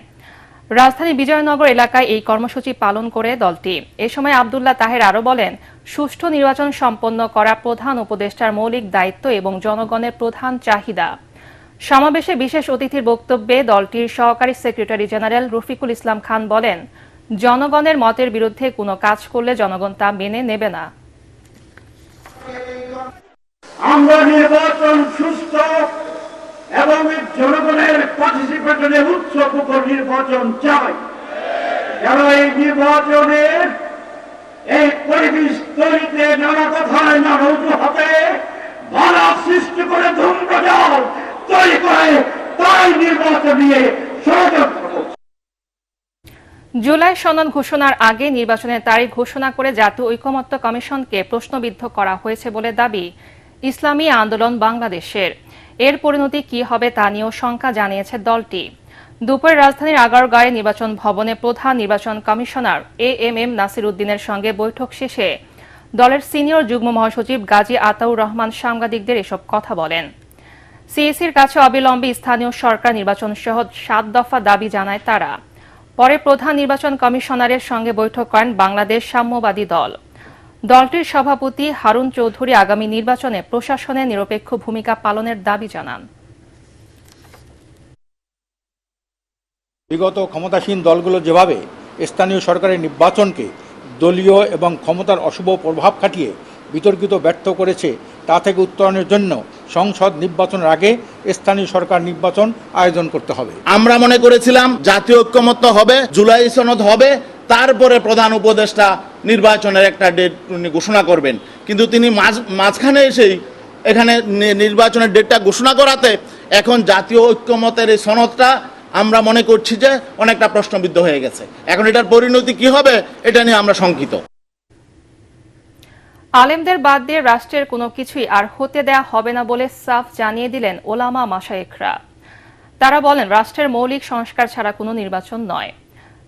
রাজধানীর বিজয়নগর এলাকায় এই কর্মসূচি পালন করে দলটি। এ সময় আব্দুল্লাহ তাহের আরও বলেন, সুষ্ঠু নির্বাচন সম্পন্ন করা প্রধান উপদেষ্টার মৌলিক দায়িত্ব এবং জনগণের প্রধান চাহিদা। সমাবেশে বিশেষ অতিথির বক্তব্যে দলটির সহকারী সেক্রেটারি জেনারেল রফিকুল ইসলাম খান বলেন, জনগণের মতের বিরুদ্ধে কোনো কাজ করলে জনগণ তা মেনে নেবে না। আমরা নির্বাচন সুস্থ এবং জনগণের পার্টিসিপেশনে উৎসবমুখর নির্বাচন চাই। যারা এই নির্বাচনের এই পরিবেশ তৈরিতে নানা কথায় নানা অজুহাতে বাধা সৃষ্টি করে ধূম্রজাল তৈরি করে তাই নির্বাচন নিয়ে ষড়যন্ত্র করছে। জুলাই সনদ ঘোষণার আগে নির্বাচনের তারিখ ঘোষণা করে জাতীয় ঐকমত্য কমিশনকে প্রশ্নবিদ্ধ করা হয়েছে বলে দাবি ইসলামী আন্দোলন বাংলাদেশের। এর পরিণতি কি হবে তা নিয়েও শঙ্কা জানিয়েছে দলটি। দুপুরে রাজধানীর আগারগাঁয়ে নির্বাচন ভবনে প্রধান নির্বাচন কমিশনার AMM নাসির উদ্দিনের সঙ্গে বৈঠক শেষে দলের সিনিয়র যুগ্ম মহাসচিব গাজী আতাউর রহমান সাংবাদিকদের এসব কথা বলেন। সিএসির কাছে অবিলম্বে স্থানীয় সরকার নির্বাচন সহ 7 দফা দাবি জানায় তারা। পরে প্রধান নির্বাচন কমিশনারের সঙ্গে বৈঠক করেন বাংলাদেশ সাম্যবাদী দল। দলটির সভাপতি হারুন চৌধুরী আগামী নির্বাচনে প্রশাসনের নিরপেক্ষ ভূমিকা পালনের দাবি জানান। বিগত ক্ষমতাসীন দলগুলো যেভাবে স্থানীয় সরকারের নির্বাচনকে দলীয় এবং ক্ষমতার অশুভ প্রভাব খাটিয়ে বিতর্কিত ব্যর্থ করেছে, তা থেকে উত্তরণের জন্য সংসদ নির্বাচনের আগে স্থানীয় সরকার নির্বাচন আয়োজন করতে হবে। আমরা মনে করেছিলাম জাতীয় ঐক্যমত্য হবে, জুলাই সনদ হবে, তারপরে প্রধান উপদেষ্টা নির্বাচনের একটা ডেট ঘোষণা করবেন। কিন্তু তিনি মাঝখানে এসেই এখানে নির্বাচনের ডেটটা ঘোষণা করাতে এখন জাতীয় ঐক্যমতের এই সনদটা আমরা মনে করছি যে অনেকটা প্রশ্নবিদ্ধ হয়ে গেছে। এখন এটার পরিণতি কি হবে এটা নিয়ে আমরা শঙ্কিত। আলেমদের বাদ দিয়ে রাষ্ট্রের কোনো কিছুই আর হতে দেয়া হবে না বলে সাফ জানিয়ে দিলেন ওলামা মাশায়েখরা। তারা বলেন, রাষ্ট্রের মৌলিক সংস্কার ছাড়া কোনো নির্বাচন নয়।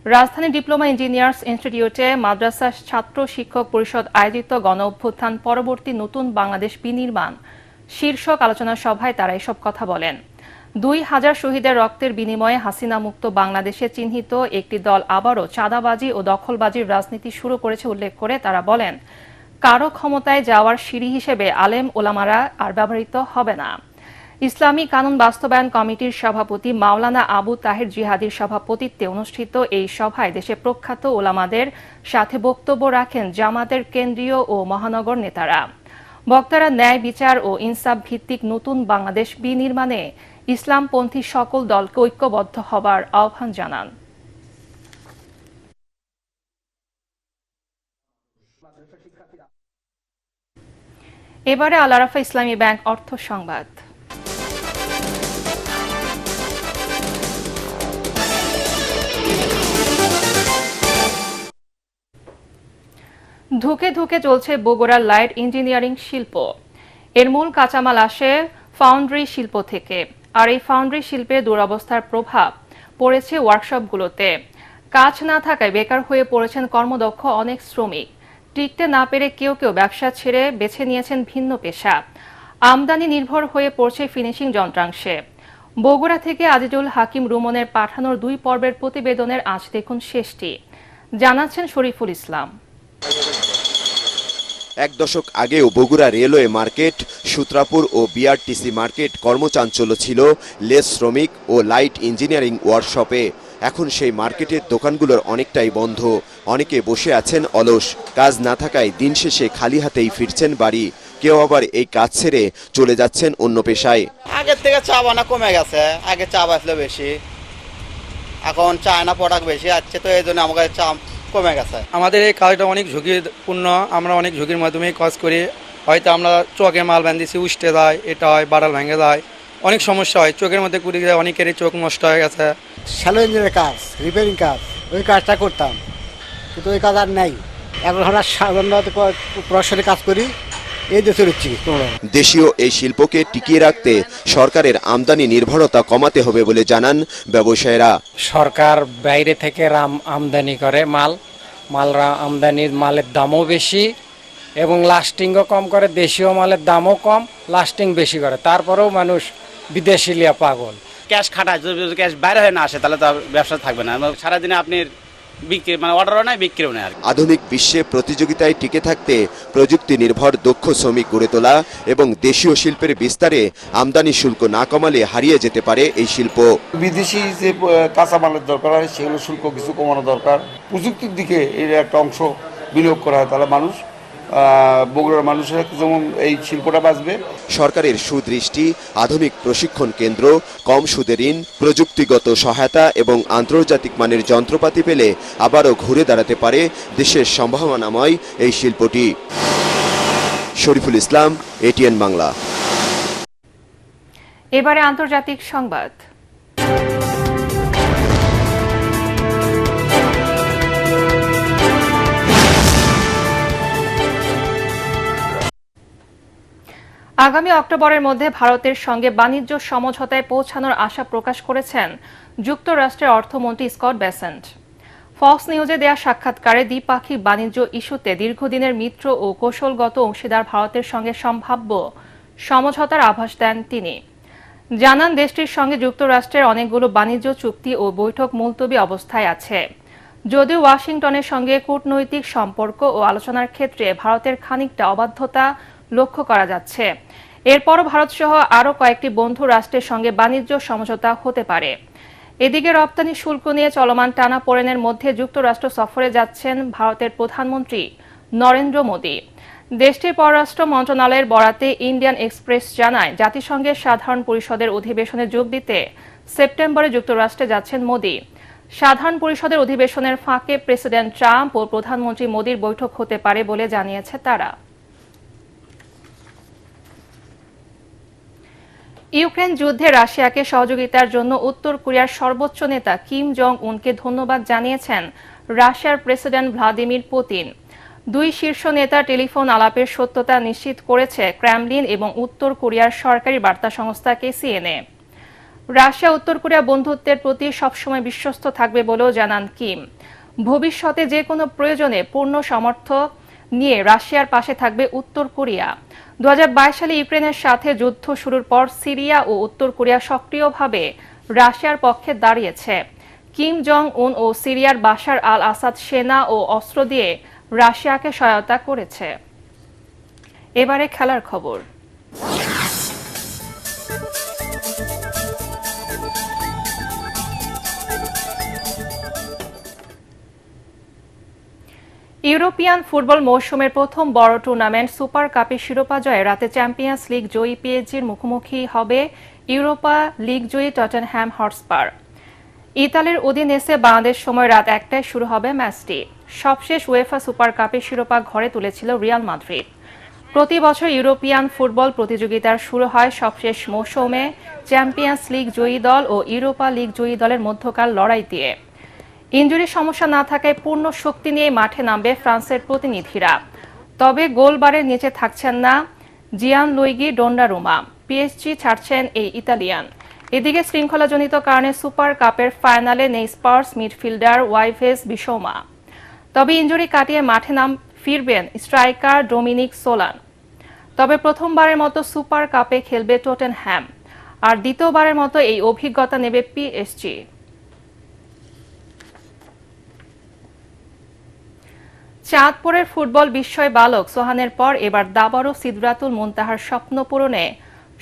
রাজধানী ডিপ্লোমা ইঞ্জিনিয়ার্স ইনস্টিটিউটে মাদ্রাসা ছাত্র শিক্ষক পরিষদ আয়োজিত গণ অভ্যুত্থান পরবর্তী নতুন বাংলাদেশ বিনির্মাণ শীর্ষক আলোচনা সভায় তারা এসব কথা বলেন। 2000 শহীদের রক্তের বিনিময়ে হাসিনা মুক্ত বাংলাদেশে চিহ্নিত একটি দল আবারও চাঁদাবাজি ও দখলবাজির রাজনীতি শুরু করেছে উল্লেখ করে তারা বলেন, কারো ক্ষমতায় যাওয়ার সিঁড়ি হিসেবে আলেম ওলামারা আর ব্যবহৃত হবে না। ইসলামী কানুন বাস্তবায়ন কমিটির সভাপতি মাওলানা আবু তাহের জিহাদির সভাপতিত্বে অনুষ্ঠিত এই সভায় দেশে প্রখ্যাত ওলামাদের সাথে বক্তব্য রাখেন জামাতের কেন্দ্রীয় ও মহানগর নেতারা। বক্তারা ন্যায় বিচার ও ইনসাফ ভিত্তিক নতুন বাংলাদেশ বিনির্মাণে ইসলামপন্থী সকল দলকে ঐক্যবদ্ধ হবার আহ্বান জানান। এবারে আল আরাফা ইসলামী ব্যাংক অর্থ সংবাদ। ধুকে ধুকে চলছে বগুড়ার লাইট ইঞ্জিনিয়ারিং শিল্প। এর মূল কাঁচামাল আসে ফাউন্ড্রি শিল্প থেকে, আর এই ফাউন্ড্রি শিল্পের দুরবস্থার প্রভাব পড়েছে ওয়ার্কশপগুলোতে। কাজ না থাকায় বেকার হয়ে পড়েছেন কর্মদক্ষ অনেক শ্রমিক। টিকতে না পেরে কেউ কেউ ব্যবসা ছেড়ে বেছে নিয়েছেন ভিন্ন পেশা। আমদানি নির্ভর হয়ে পড়ছে ফিনিশিং যন্ত্রাংশে। বগুড়া থেকে আজিজুল হাকিম রুমনের পাঠানোর 2 পর্বের প্রতিবেদনের আজ দেখুন শেষটি। জানাচ্ছেন শরীফুল ইসলাম। 1 দশক আগেও বগুড়া রেলওয়ে মার্কেট, সূত্রাপুর ও বিআরটিসি মার্কেট কর্মচাঞ্চল্য ছিল লেস শ্রমিক ও লাইট ইঞ্জিনিয়ারিং ওয়ার্কশপে। এখন সেই মার্কেটের দোকানগুলোর অনেকটাই বন্ধ। অনেকে বসে আছেন অলস। কাজ না থাকায় দিন শেষে খালি হাতেই ফিরছেন বাড়ি। কেউ আবার এই কাজ ছেড়ে চলে যাচ্ছেন অন্য পেশায়। আগের থেকে চা বানা কমে গেছে, আগে চা বাসলো বেশি, এখন চায়না প্রোডাক্ট বেশি আসছে, তো এই জন্য আমাদের চা কমে গেছে। আমাদের এই কাজটা অনেক ঝুঁকিপূর্ণ, আমরা অনেক ঝুঁকির মাধ্যমেই কাজ করি। হয়তো আমরা চোখে মাল বাঁধিছি, উঠতে যায়, এটা হয়, বাড়াল ভেঙে যায়, অনেক সমস্যা হয়, চোখের মধ্যে কুড়ি যায়, অনেকেরই চোখ নষ্ট হয়ে গেছে। শ্যালো ইঞ্জিনের কাজ, রিপেয়ারিং কাজ, ওই কাজটা করতাম, কিন্তু ওই কাজ আর নাই। এখন আমরা প্রশাসনে কাজ করি, এই দেশে হচ্ছি। দেশীয় এই শিল্পকে টিকিয়ে রাখতে সরকারের আমদানি নির্ভরতা কমাতে হবে বলে জানান ব্যবসায়ীরা। সরকার বাইরে থেকে আমদানি করে মাল, আমদানির মালের দামও বেশি এবং লাস্টিংও কম করে, দেশীয় মালের দামও কম, লাস্টিং বেশি করে, তারপরেও মানুষ বিদেশি লিয়া পাগল। ক্যাশ খাটায়, যদি ক্যাশ বাইরে হয়ে না আসে তাহলে তো ব্যবসা থাকবে না। সারাদিনে আপনি বিক্রি অর্ডারও নাই, বিক্রিও নেই। আধুনিক বিশ্বে প্রতিযোগিতায় টিকে থাকতে প্রযুক্তি নির্ভর দক্ষ শ্রমিক গড়ে তোলা এবং দেশীয় শিল্পের বিস্তারে আমদানি শুল্ক না কমালে হারিয়ে যেতে পারে এই শিল্প। বিদেশি যে কাঁচামালের দরকার হয় সেগুলো শুল্ক কিছু কমানো দরকার। প্রযুক্তির দিকে এর একটা অংশ বিনিয়োগ করা হয়, তাহলে বগুড়ার মানুষের যেমন এই শিল্পটা বাঁচবে। সরকারের সুদৃষ্টি, আধুনিক প্রশিক্ষণ কেন্দ্র, কম সুদে ঋণ, প্রযুক্তিগত সহায়তা এবং আন্তর্জাতিক মানের যন্ত্রপাতি পেলে আবারও ঘুরে দাঁড়াতে পারে দেশের সম্ভাবনাময় এই শিল্পটি। শরীফুল ইসলাম, এটিএন বাংলা। এবারে আন্তর্জাতিক সংবাদ। আগামী অক্টোবরের মধ্যে ভারতের সঙ্গে বাণিজ্য সমঝোতায় পৌঁছানোর আশা প্রকাশ করেছেন যুক্তরাষ্ট্রের অর্থমন্ত্রী স্কট বেসেন্ট। ফক্স নিউজে দেয়া সাক্ষাৎকারে দ্বিপাক্ষিক বাণিজ্য ইস্যুতে দীর্ঘদিনের মিত্র ও কৌশলগত অংশীদার ভারতের সঙ্গে সম্ভাব্য সমঝোতার আভাস দেন তিনি। জানান, দেশটির সঙ্গে যুক্তরাষ্ট্রের অনেকগুলো বাণিজ্য চুক্তি ও বৈঠক মুলতবি অবস্থায় আছে। যদিও ওয়াশিংটনের সঙ্গে কূটনৈতিক সম্পর্ক ও আলোচনার ক্ষেত্রে ভারতের খানিকটা অবাধ্যতা লক্ষ্য করা যাচ্ছে। এরপরও ভারতসহ আরও কয়েকটি বন্ধু রাষ্ট্রের সঙ্গে বাণিজ্য সমঝোতা হতে পারে। এদিকে রপ্তানি শুল্ক নিয়ে চলমান টানাপোড়েনের মধ্যে যুক্তরাষ্ট্র সফরে যাচ্ছেন ভারতের প্রধানমন্ত্রী নরেন্দ্র মোদী। দেশটির পররাষ্ট্র মন্ত্রণালয়ের বরাতে ইন্ডিয়ান এক্সপ্রেস জানায়, জাতিসংঘের সাধারণ পরিষদের অধিবেশনে যোগ দিতে সেপ্টেম্বরে যুক্তরাষ্ট্রে যাচ্ছেন মোদী। সাধারণ পরিষদের অধিবেশনের ফাঁকে প্রেসিডেন্ট ট্রাম্প ও প্রধানমন্ত্রী মোদীর বৈঠক হতে পারে বলে জানিয়েছে তারা। ইউক্রেন যুদ্ধে রাশিয়াকে সহযোগিতার জন্য উত্তর কোরিয়ার সর্বোচ্চ নেতা কিম জং উনকে ধন্যবাদ জানিয়েছেন রাশিয়ার প্রেসিডেন্ট ভ্লাদিমির পুতিন। দুই শীর্ষ নেতার টেলিফোন আলাপের সত্যতা নিশ্চিত করেছে ক্রেমলিন এবং উত্তর কোরিয়ার সরকারি বার্তা সংস্থা KCNA। রাশিয়া উত্তর কোরিয়া বন্ধুত্বের প্রতি সবসময় বিশ্বস্ত থাকবে বলেও জানান কিম। ভবিষ্যতে যে কোনো প্রয়োজনে পূর্ণ সামর্থ্য নিয়ে রাশিয়ার পাশে থাকবে উত্তর কোরিয়া। 2022 সালে ইউক্রেনের সাথে যুদ্ধ শুরুর পর সিরিয়া ও উত্তর কোরিয়া সক্রিয়ভাবে রাশিয়ার পক্ষে দাঁড়িয়েছে। কিম জং উন ও সিরিয়ার বাশার আল আসাদ সেনা ও অস্ত্র দিয়ে রাশিয়াকে সহায়তা করেছে। এবারে খেলার খবর। ইউরোপিয়ান ফুটবল মৌসুমের প্রথম বড় টুর্নামেন্ট সুপার কাপের শিরোপা জয়ে রাতে চ্যাম্পিয়ন্স লিগ জয়ী পিএসজির মুখোমুখি হবে ইউরোপা লিগ জয়ী টটেনহ্যাম হটস্পার। ইতালির উদিনেসে বাংলাদেশ সময় রাত 1টায় শুরু হবে ম্যাচটি। সবশেষ উয়েফা সুপার কাপের শিরোপা ঘরে তুলেছিল রিয়াল মাদ্রিদ। প্রতি বছর ইউরোপিয়ান ফুটবল প্রতিযোগিতার শুরু হয় সবশেষ মৌসুমে চ্যাম্পিয়ন্স লিগ জয়ী দল ও ইউরোপা লিগ জয়ী দলের মধ্যকার লড়াই দিয়ে। ইনজুরির সমস্যা না থাকায় পূর্ণ শক্তি নিয়ে মাঠে নামবে ফ্রান্সের প্রতিনিধিরা। তবে গোলবারের নিচে থাকছেন না জিয়ানলুইগি ডোন্নারুমা। পিএসজি ছাড়ছেন এই ইতালিয়ান। এদিকে শৃঙ্খলাজনিত কারণে সুপার কাপের ফাইনালে নেই স্পার্স মিডফিল্ডার ওয়াইভেস বিসৌমা। তবে ইনজুরি কাটিয়ে মাঠে ফিরবেন স্ট্রাইকার ডোমিনিক সোলান। তবে প্রথমবারের মতো সুপার কাপে খেলবে টটেনহ্যাম, আর দ্বিতীয়বারের মতো এই অভিজ্ঞতা নেবে পিএসজি। চাঁদপুরের ফুটবল বিস্ময় বালক সোহানের পর এবার দাবারও সিদরাতুল মুনতাহার স্বপ্ন পূরণে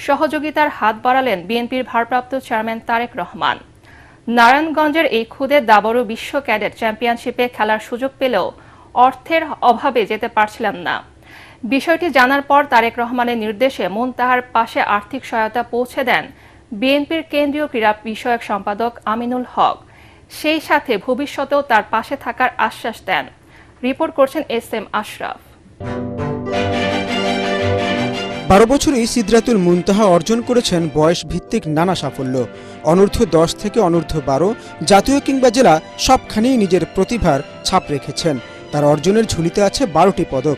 সহযোগিতার হাত বাড়ালেন বিএনপির ভারপ্রাপ্ত চেয়ারম্যান তারেক রহমান। নারায়ণগঞ্জের এই খুদে দাবারু বিশ্ব ক্যাডেট চ্যাম্পিয়নশিপে খেলার সুযোগ পেলেও অর্থের অভাবে যেতে পারছিলেন না। বিষয়টি জানার পর তারেক রহমানের নির্দেশে মুনতাহার পাশে আর্থিক সহায়তা পৌঁছে দেন বিএনপির কেন্দ্রীয় ক্রীড়া বিষয়ক সম্পাদক আমিনুল হক। সেই সাথে ভবিষ্যতেও তার পাশে থাকার আশ্বাস দেন। রিপোর্ট করছেন SM আশরাফ। 12 বছরেই সিদরাতুল মুনতাহা অর্জন করেছেন বয়স ভিত্তিক নানা সাফল্য। অনূর্ধ্ব 10 থেকে অনূর্ধ্ব 12 জাতীয় কিংবা জেলা সবখানেই নিজের প্রতিভার ছাপ রেখেছেন। তার অর্জনের ঝুলিতে আছে 12টি পদক।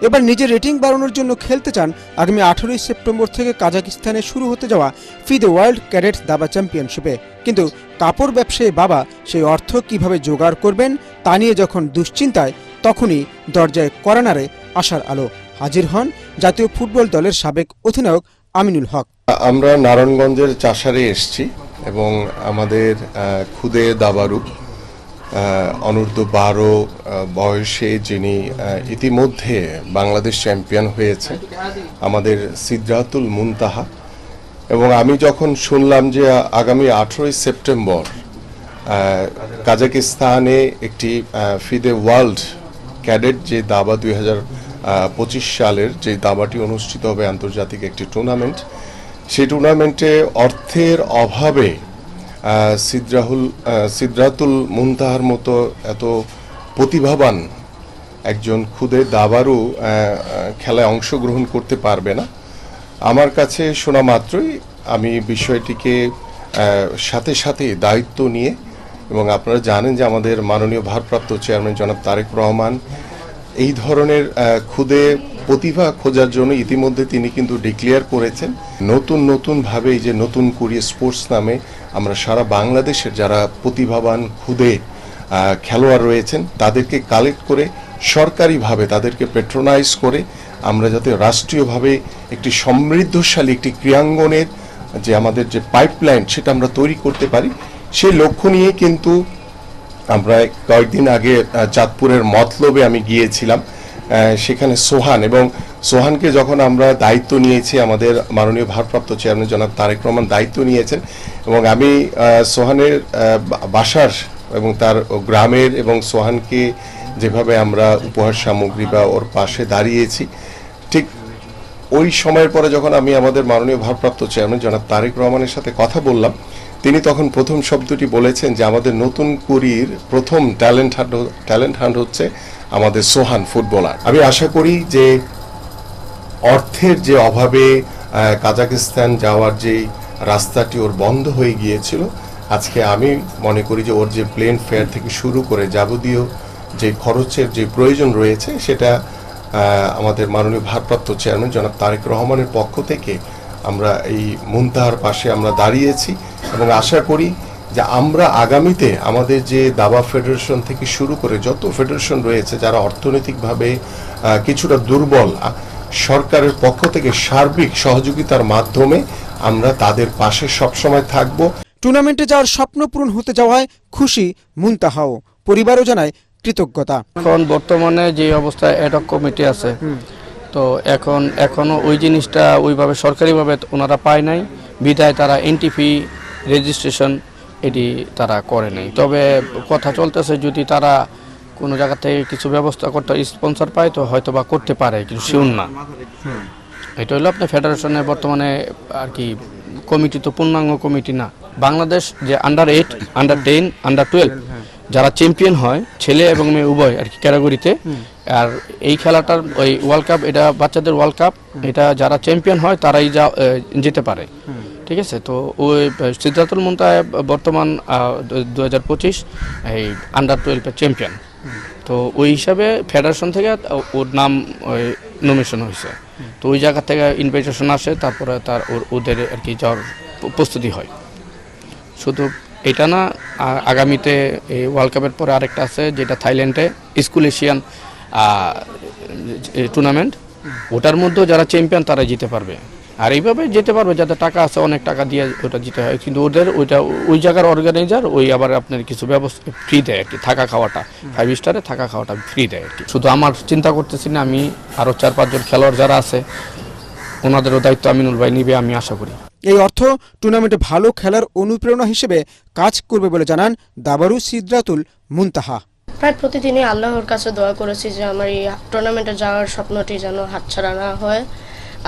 এবার নিজের রেটিং বাড়ানোর জন্য খেলতে চান আগামী 18 সেপ্টেম্বর থেকে কাজাকিস্তানে শুরু হতে যাওয়া ফিদে ওয়ার্ল্ড ক্যাডেট দাবা চ্যাম্পিয়নশিপে। কিন্তু কাপড় ব্যবসায়ী বাবা সেই অর্থ কিভাবে জোগাড় করবেন তা নিয়ে যখন দুশ্চিন্তায়, তখনই দরজায় কড়া নাড়ে আশার আলো। হাজির হন জাতীয় ফুটবল দলের সাবেক অধিনায়ক আমিনুল হক। আমরা নারায়ণগঞ্জের চাষারে এসেছি এবং আমাদের খুদে দাবারু অনূর্ধ্ব 12 বয়সে যিনি ইতিমধ্যে বাংলাদেশ চ্যাম্পিয়ন হয়েছে, আমাদের সিদরাতুল মুনতাহা। এবং আমি যখন শুনলাম যে আগামী 18 সেপ্টেম্বর কাজাকিস্তানে একটি ফিদে ওয়ার্ল্ড ক্যাডেট যে দাবা 2025 সালের যে দাবাটি অনুষ্ঠিত হবে, আন্তর্জাতিক একটি টুর্নামেন্ট, সেই টুর্নামেন্টে অর্থের অভাবে সিদরাতুল মুনতাহার মতো এত প্রতিভাবান একজন খুদে দাবারু খেলায় অংশগ্রহণ করতে পারবে না। আমার কাছে শোনা মাত্রই আমি বিষয়টিকে সাথে সাথে দায়িত্ব নিয়ে, এবং আপনারা জানেন যে আমাদের মাননীয় ভারপ্রাপ্ত চেয়ারম্যান জনাব তারেক রহমান এই ধরনের খুদে প্রতিভা খোঁজার জন্য ইতিমধ্যে তিনি কিন্তু ডিক্লেয়ার করেছেন। নতুনভাবে এই যে নতুন কোরিয়া স্পোর্টস নামে আমরা সারা বাংলাদেশের যারা প্রতিভাবান খুদে খেলোয়াড় রয়েছেন তাদেরকে কালেক্ট করে সরকারিভাবে তাদেরকে পেট্রোনাইজ করে আমরা যাতে রাষ্ট্রীয়ভাবে একটি সমৃদ্ধশালী একটি ক্রীড়াঙ্গনের যে আমাদের যে পাইপলাইন সেটা আমরা তৈরি করতে পারি, সেই লক্ষ্য নিয়ে কিন্তু আমরা কয়েকদিন আগে চাঁদপুরের মতলবে আমি গিয়েছিলাম। সেখানে সোহানকে যখন আমরা দায়িত্ব নিয়েছি, আমাদের মাননীয় ভারপ্রাপ্ত চেয়ারম্যান জনাব তারেক রহমান দায়িত্ব নিয়েছেন, এবং আমি সোহানের বাসার এবং তার গ্রামের এবং সোহানকে যেভাবে আমরা উপহার সামগ্রী বা ওর পাশে দাঁড়িয়েছি, ঠিক ওই সময়ের পরে যখন আমি আমাদের মাননীয় ভারপ্রাপ্ত চেয়ারম্যান জনাব তারেক রহমানের সাথে কথা বললাম, তিনি তখন প্রথম শব্দটি বলেছেন যে আমাদের নতুন কুড়ির প্রথম ট্যালেন্ট হান্ট হচ্ছে আমাদের সোহান ফুটবলার। আমি আশা করি যে অর্থের যে অভাবে কাজাকিস্তান যাওয়ার যে রাস্তাটি ওর বন্ধ হয়ে গিয়েছিল, আজকে আমি মনে করি যে ওর যে প্লেন ফেয়ার থেকে শুরু করে যাবতীয় যে খরচের যে প্রয়োজন রয়েছে সেটা আমাদের মাননীয় ভারপ্রাপ্ত চেয়ারম্যান জনাব তারেক রহমানের পক্ষ থেকে আমরা এই মুনতাহার পাশে আমরা দাঁড়িয়েছি, এবং আশা করি যে আমরা আগামীতে আমাদের যে দাবা ফেডারেশন থেকে শুরু করে যত ফেডারেশন রয়েছে যারা অর্থনৈতিকভাবে কিছুটা দুর্বল, সরকারের পক্ষ থেকে সার্বিক সহযোগিতার মাধ্যমে আমরা তাদের পাশে সবসময় থাকব। টুর্নামেন্টে যাওয়ার স্বপ্ন পূরণ হতে যাওয়ায় খুশি মুনতাহাও, পরিবারও জানায় কৃতজ্ঞতা। এখন বর্তমানে যে অবস্থায় অ্যাডহক কমিটি আছে, তো এখনো ওই জিনিসটা ওইভাবে সরকারিভাবে ওনারা পায় নাই, বিধায় তারা এনটিপি রেজিস্ট্রেশন এটি তারা করে নাই। তবে কথা চলতেছে যদি তারা কোনো জায়গা থেকে কিছু ব্যবস্থা করতে স্পন্সর পায় তো হয়তো বা করতে পারে, কিন্তু শিওর না। এটা হলো আপনার ফেডারেশনের বর্তমানে আর কি কমিটি, তো পূর্ণাঙ্গ কমিটি না। বাংলাদেশ যে আন্ডার 8, আন্ডার 10, আন্ডার 12 যারা চ্যাম্পিয়ন হয়, ছেলে এবং মেয়ে উভয় আর কি ক্যাটাগরিতে, আর এই খেলাটার ওই ওয়ার্ল্ড কাপ, এটা বাচ্চাদের ওয়ার্ল্ড কাপ, এটা যারা চ্যাম্পিয়ন হয় তারাই যেতে পারে। ঠিক আছে, তো ওই সিদরাতুল মুনতাহা বর্তমান 2025 এই আন্ডার 12 চ্যাম্পিয়ন, তো ওই হিসাবে ফেডারেশন থেকে ওর নাম নমিনেশন হয়েছে। তো ওই জায়গা থেকে ইনভিটেশন আসে, তারপরে ওদের আর কি যাওয়ার প্রস্তুতি হয়। শুধু এটা না, আগামীতে এই ওয়ার্ল্ড কাপের পরে আরেকটা আছে যেটা থাইল্যান্ডে স্কুল এশিয়ান টুর্নামেন্ট, ওটার মধ্যেও যারা চ্যাম্পিয়ন তারা জিতে পারবে। আর এইভাবে যেতে পারবে যাতে টাকা আছে, অনেক টাকা দিয়ে ওটা জিতে হয়, কিন্তু ওদের ওই জায়গার অর্গানাইজার ওই আবার আপনার কিছু ব্যবস্থা ফ্রি দেয় আর কি, থাকা খাওয়াটা 5 স্টারে থাকা খাওয়াটা ফ্রি দেয় আর কি। শুধু আমার চিন্তা করতেছি না, আমি আরও 4-5 জন খেলোয়াড় যারা আছে ওনাদেরও দায়িত্ব আমিনুল ভাই নিবে, আমি আশা করি। এই অর্থ টুর্নামেন্টে ভালো খেলার অনুপ্রেরণা হিসেবে কাজ করবে বলে জানান দাবারু সিদরাতুল মুনতাহা। প্রায় প্রতিদিনই আল্লাহর কাছে দোয়া করেছি যে আমার এই টুর্নামেন্টে যাওয়ার স্বপ্নটি যেন হাতছাড়া না হয়।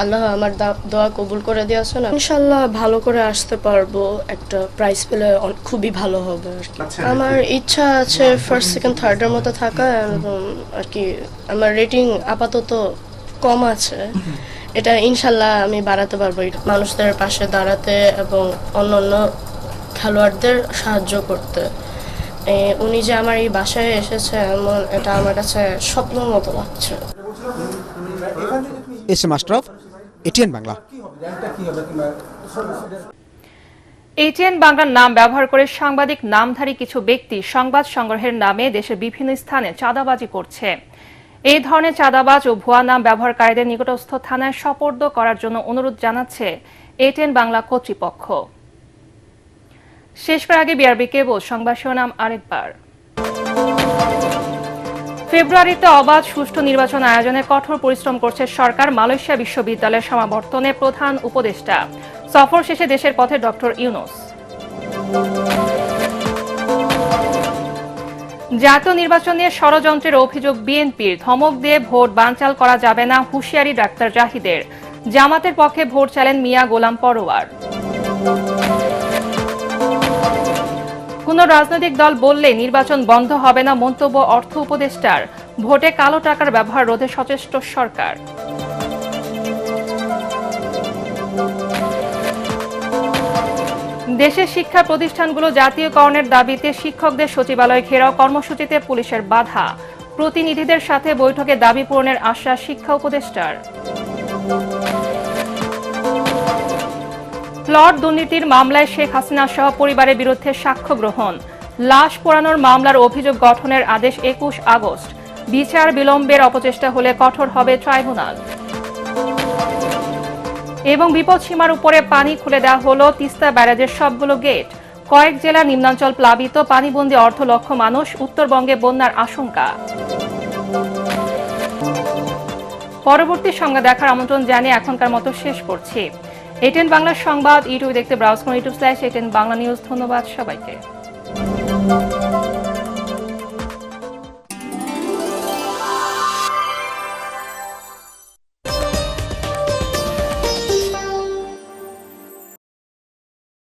আল্লাহ আমার দোয়া কবুল করে দিয়েছেন, ইনশাল্লাহ ভালো করে আসতে পারবো, একটা প্রাইজ পেলে খুবই ভালো হবে আর কি। আমার ইচ্ছা আছে ফার্স্ট, সেকেন্ড, থার্ডের মতো থাকা, এবং আর কি আমার রেটিং আপাতত কম আছে, এটা ইনশাল্লাহ আমি বাড়াতে পারবো, মানুষদের পাশে দাঁড়াতে এবং অন্য খেলোয়াড়দের সাহায্য করতে। উনি যে আমার এই বাসায় এসেছে, এমন এটা আমার কাছে স্বপ্নের মতো লাগছে। S M Ashraf, ATN Bangla. ATN বাংলার নাম ব্যবহার করে সাংবাদিক নামধারী কিছু ব্যক্তি সংবাদ সংগ্রহের নামে দেশের বিভিন্ন স্থানে চাঁদাবাজি করছে। এই ধরনের চাঁদাবাজ ও ভুয়া নাম ব্যবহারকারীদের নিকটস্থ থানায় সোপর্দ করার জন্য অনুরোধ জানাচ্ছে এটিএন বাংলা কর্তৃপক্ষ। শেষ করার আগে বিআরবি কেবল সংবাদ শিরোনাম আরেকবার। ফেব্রুয়ারিতে অবাধ সুষ্ঠু নির্বাচন আয়োজনে কঠোর পরিশ্রম করছে সরকার। মালয়েশিয়া বিশ্ববিদ্যালয়ের সমাবর্তনে প্রধান উপদেষ্টা। সফর শেষে দেশের পথে ডক্টর ইউনূস। জাতীয় নির্বাচন নিয়ে ষড়যন্ত্রের অভিযোগ বিএনপির। ধমক দিয়ে ভোট বানচাল করা যাবে না, হুঁশিয়ারি ডাক্তার জাহিদের। জামাতের পক্ষে ভোট চাইলেন মিয়া গোলাম পরোয়ার। কোন রাজনৈতিক দল বললে নির্বাচন বন্ধ হবে না, মন্তব্য অর্থ উপদেষ্টার। ভোটে কালো টাকার ব্যবহার রোধে সচেষ্ট সরকার। দেশের শিক্ষা প্রতিষ্ঠানগুলো জাতীয়করণের দাবিতে শিক্ষকদের সচিবালয় ঘেরাও, কর্মসূচিতে পুলিশের বাধা। প্রতিনিধিদের সাথে বৈঠকে দাবি পূরণের আশ্বাস শিক্ষা উপদেষ্টার। প্লট দুর্নীতির মামলায় শেখ হাসিনা সহ পরিবারের বিরুদ্ধে সাক্ষ্য গ্রহণ। লাশ পোড়ানোর মামলার অভিযোগ গঠনের আদেশ 21 আগস্ট। বিচার বিলম্বের অপচেষ্টা হলে কঠোর হবে ট্রাইব্যুনাল। এবং বিপদসীমার উপরে পানি খুলে দেওয়া হলো, তিস্তা ব্যারাজের সবগুলো গেট। কয়েক জেলার নিম্নাঞ্চল প্লাবিত, পানিবন্দী অর্ধ লক্ষ মানুষ। উত্তরবঙ্গে বন্যার আশঙ্কা। পরবর্তী সংবাদ দেখার আমন্ত্রণ জানিয়ে এখনকার মতো শেষ করছি। এটিএন বাংলা সংবাদ ইউটিউবে দেখতে ব্রাউজ করুন, YouTube/ATN বাংলা নিউজ। ধন্যবাদ সবাইকে।